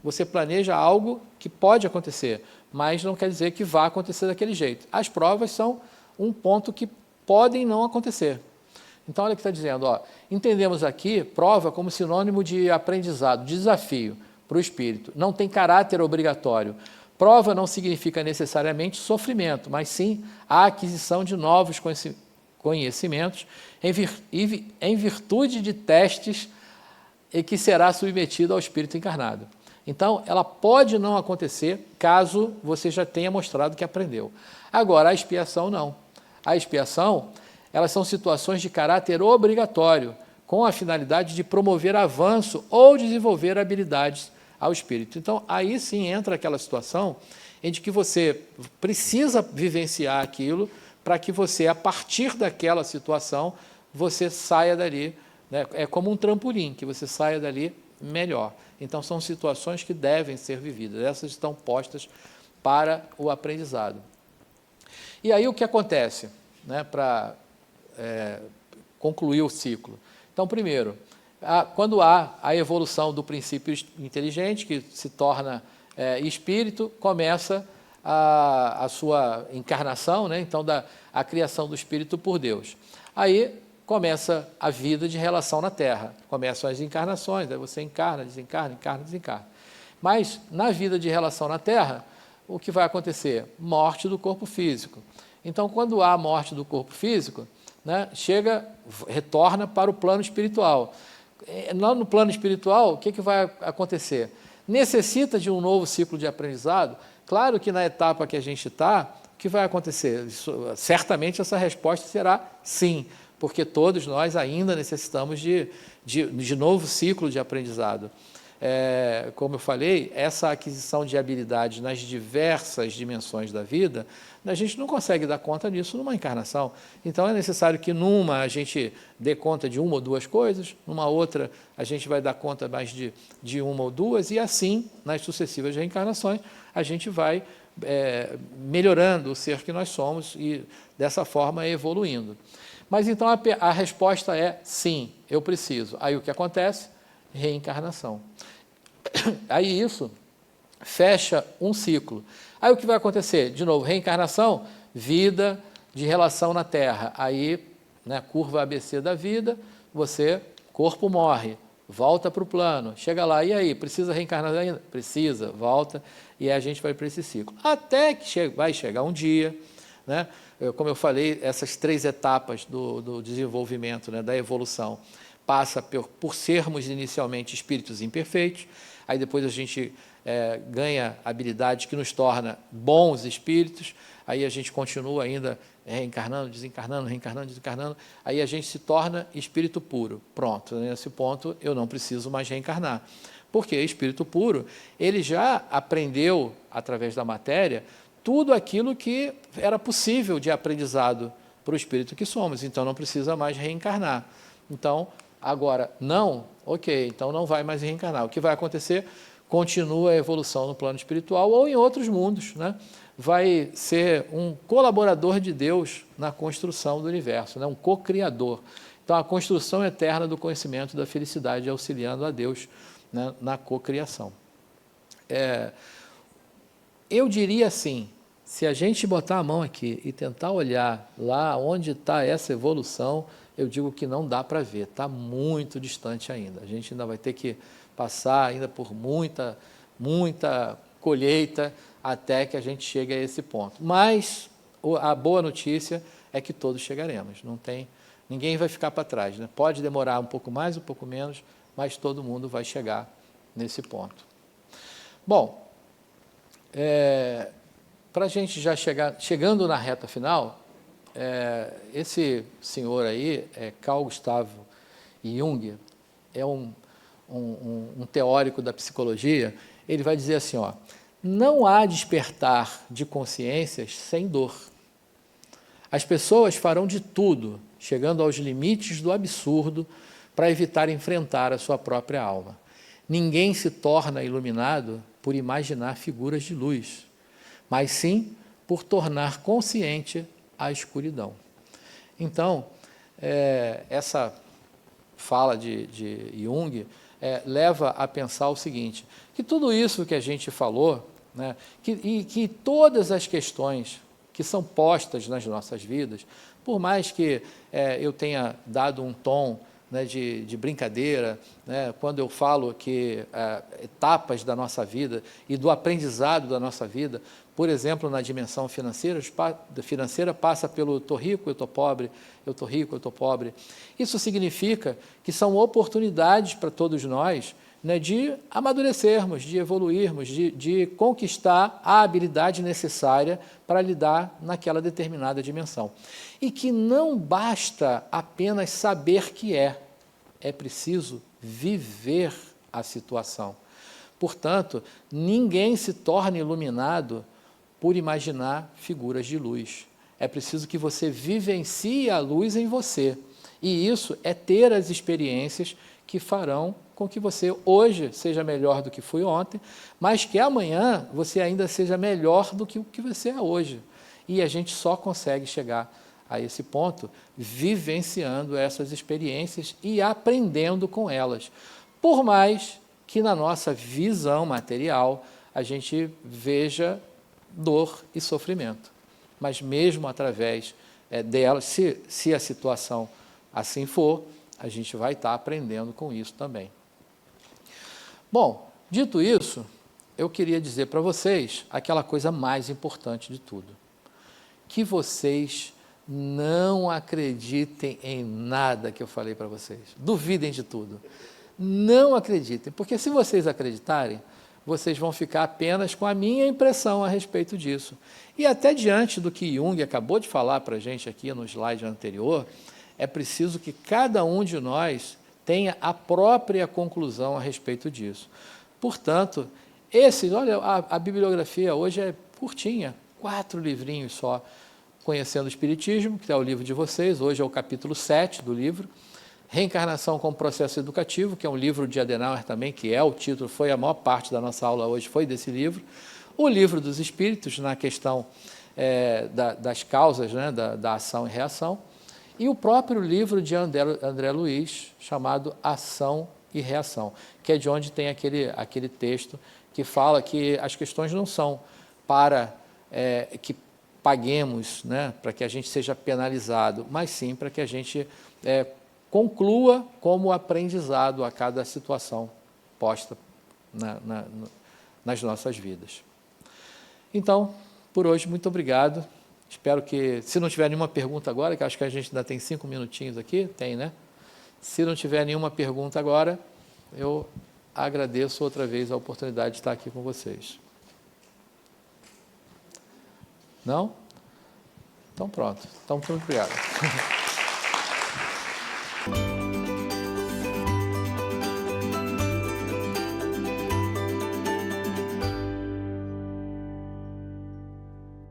Você planeja algo que pode acontecer, mas não quer dizer que vá acontecer daquele jeito. As provas são um ponto que podem não acontecer. Então, olha o que está dizendo. Entendemos aqui prova como sinônimo de aprendizado, de desafio para o espírito. Não tem caráter obrigatório. Prova não significa necessariamente sofrimento, mas sim a aquisição de novos conhecimentos em virtude de testes e que será submetido ao espírito encarnado. Então, ela pode não acontecer caso você já tenha mostrado que aprendeu. Agora, a expiação não. A expiação, elas são situações de caráter obrigatório, com a finalidade de promover avanço ou desenvolver habilidades ao espírito. Então, aí sim entra aquela situação em que você precisa vivenciar aquilo para que você, a partir daquela situação, você saia dali, né? É como um trampolim, que você saia dali melhor. Então, são situações que devem ser vividas. Essas estão postas para o aprendizado. E aí o que acontece, né, para concluir o ciclo? Então, primeiro, quando há a evolução do princípio inteligente, que se torna espírito, começa a sua encarnação, né? Então, a criação do espírito por Deus. Aí começa a vida de relação na Terra, começam as encarnações, aí você encarna, desencarna, encarna, desencarna. Mas, na vida de relação na Terra, o que vai acontecer? Morte do corpo físico. Então, quando há morte do corpo físico, né, retorna para o plano espiritual. Lá no plano espiritual, o que vai acontecer? Necessita de um novo ciclo de aprendizado? Claro que na etapa que a gente está, o que vai acontecer? Certamente essa resposta será sim, porque todos nós ainda necessitamos de novo ciclo de aprendizado. Como eu falei, essa aquisição de habilidades nas diversas dimensões da vida, a gente não consegue dar conta disso numa encarnação. Então, é necessário que numa a gente dê conta de uma ou duas coisas, numa outra a gente vai dar conta mais de uma ou duas, e assim, nas sucessivas reencarnações, a gente vai melhorando o ser que nós somos e, dessa forma, evoluindo. Mas então a resposta é sim, eu preciso. Aí o que acontece? Reencarnação. Aí isso fecha um ciclo. Aí o que vai acontecer? De novo, reencarnação, vida de relação na Terra. Aí, né, curva ABC da vida, corpo morre, volta para o plano, chega lá, e aí, precisa reencarnar ainda? Precisa, volta, e aí a gente vai para esse ciclo. Até que vai chegar um dia, né, como eu falei, essas 3 etapas do desenvolvimento, né, da evolução, passa por sermos inicialmente espíritos imperfeitos, aí depois a gente ganha habilidade que nos torna bons espíritos, aí a gente continua ainda reencarnando, desencarnando, reencarnando, desencarnando, aí a gente se torna espírito puro. Pronto, nesse ponto eu não preciso mais reencarnar. Porque espírito puro, ele já aprendeu, através da matéria, tudo aquilo que era possível de aprendizado para o espírito que somos, então não precisa mais reencarnar. Então, agora, não, ok, então não vai mais reencarnar. O que vai acontecer? Continua a evolução no plano espiritual ou em outros mundos, né? Vai ser um colaborador de Deus na construção do universo, né? Um co-criador. Então, a construção eterna do conhecimento da felicidade, auxiliando a Deus, né, na cocriação. Eu diria assim, se a gente botar a mão aqui e tentar olhar lá onde está essa evolução, eu digo que não dá para ver, está muito distante ainda. A gente ainda vai ter que passar ainda por muita colheita até que a gente chegue a esse ponto. Mas a boa notícia é que todos chegaremos, ninguém vai ficar para trás, né? Pode demorar um pouco mais, um pouco menos, mas todo mundo vai chegar nesse ponto. Bom, para a gente já chegando na reta final, esse senhor aí, Carl Gustav Jung, é um teórico da psicologia. Ele vai dizer assim, não há despertar de consciências sem dor. As pessoas farão de tudo, chegando aos limites do absurdo, para evitar enfrentar a sua própria alma. Ninguém se torna iluminado por imaginar figuras de luz, mas sim por tornar consciente a escuridão. Então, essa fala de Jung leva a pensar o seguinte, que tudo isso que a gente falou, né, que todas as questões que são postas nas nossas vidas, por mais que eu tenha dado um tom, né, de brincadeira, né, quando eu falo que etapas da nossa vida e do aprendizado da nossa vida, por exemplo, na dimensão financeira passa pelo estou rico, eu estou pobre, eu estou rico, eu estou pobre. Isso significa que são oportunidades para todos nós, né, de amadurecermos, de evoluirmos, de conquistar a habilidade necessária para lidar naquela determinada dimensão. E que não basta apenas saber que é preciso viver a situação. Portanto, ninguém se torna iluminado por imaginar figuras de luz. É preciso que você vivencie a luz em você. E isso é ter as experiências que farão com que você hoje seja melhor do que foi ontem, mas que amanhã você ainda seja melhor do que o que você é hoje. E a gente só consegue chegar a esse ponto vivenciando essas experiências e aprendendo com elas. Por mais que na nossa visão material a gente veja dor e sofrimento. Mas mesmo através delas, se a situação assim for, a gente vai estar aprendendo com isso também. Bom, dito isso, eu queria dizer para vocês aquela coisa mais importante de tudo. Que vocês não acreditem em nada que eu falei para vocês. Duvidem de tudo. Não acreditem, porque se vocês acreditarem, vocês vão ficar apenas com a minha impressão a respeito disso. E até diante do que Jung acabou de falar para a gente aqui no slide anterior, é preciso que cada um de nós tenha a própria conclusão a respeito disso. Portanto, olha, a bibliografia hoje é curtinha, 4 livrinhos só. Conhecendo o Espiritismo, que é o livro de vocês, hoje é o capítulo 7 do livro. Reencarnação como Processo Educativo, que é um livro de Adenauer também, que é o título, foi a maior parte da nossa aula hoje, foi desse livro. O Livro dos Espíritos, na questão das causas, né, da ação e reação. E o próprio livro de André Luiz, chamado Ação e Reação, que é de onde tem aquele texto que fala que as questões não são para que paguemos, né, para que a gente seja penalizado, mas sim para que a gente conclua como aprendizado a cada situação posta nas nossas vidas. Então, por hoje, muito obrigado. Espero que, se não tiver nenhuma pergunta agora, que acho que a gente ainda tem 5 minutinhos aqui, tem, né? Se não tiver nenhuma pergunta agora, eu agradeço outra vez a oportunidade de estar aqui com vocês. Não? Então, pronto. Então, muito obrigado.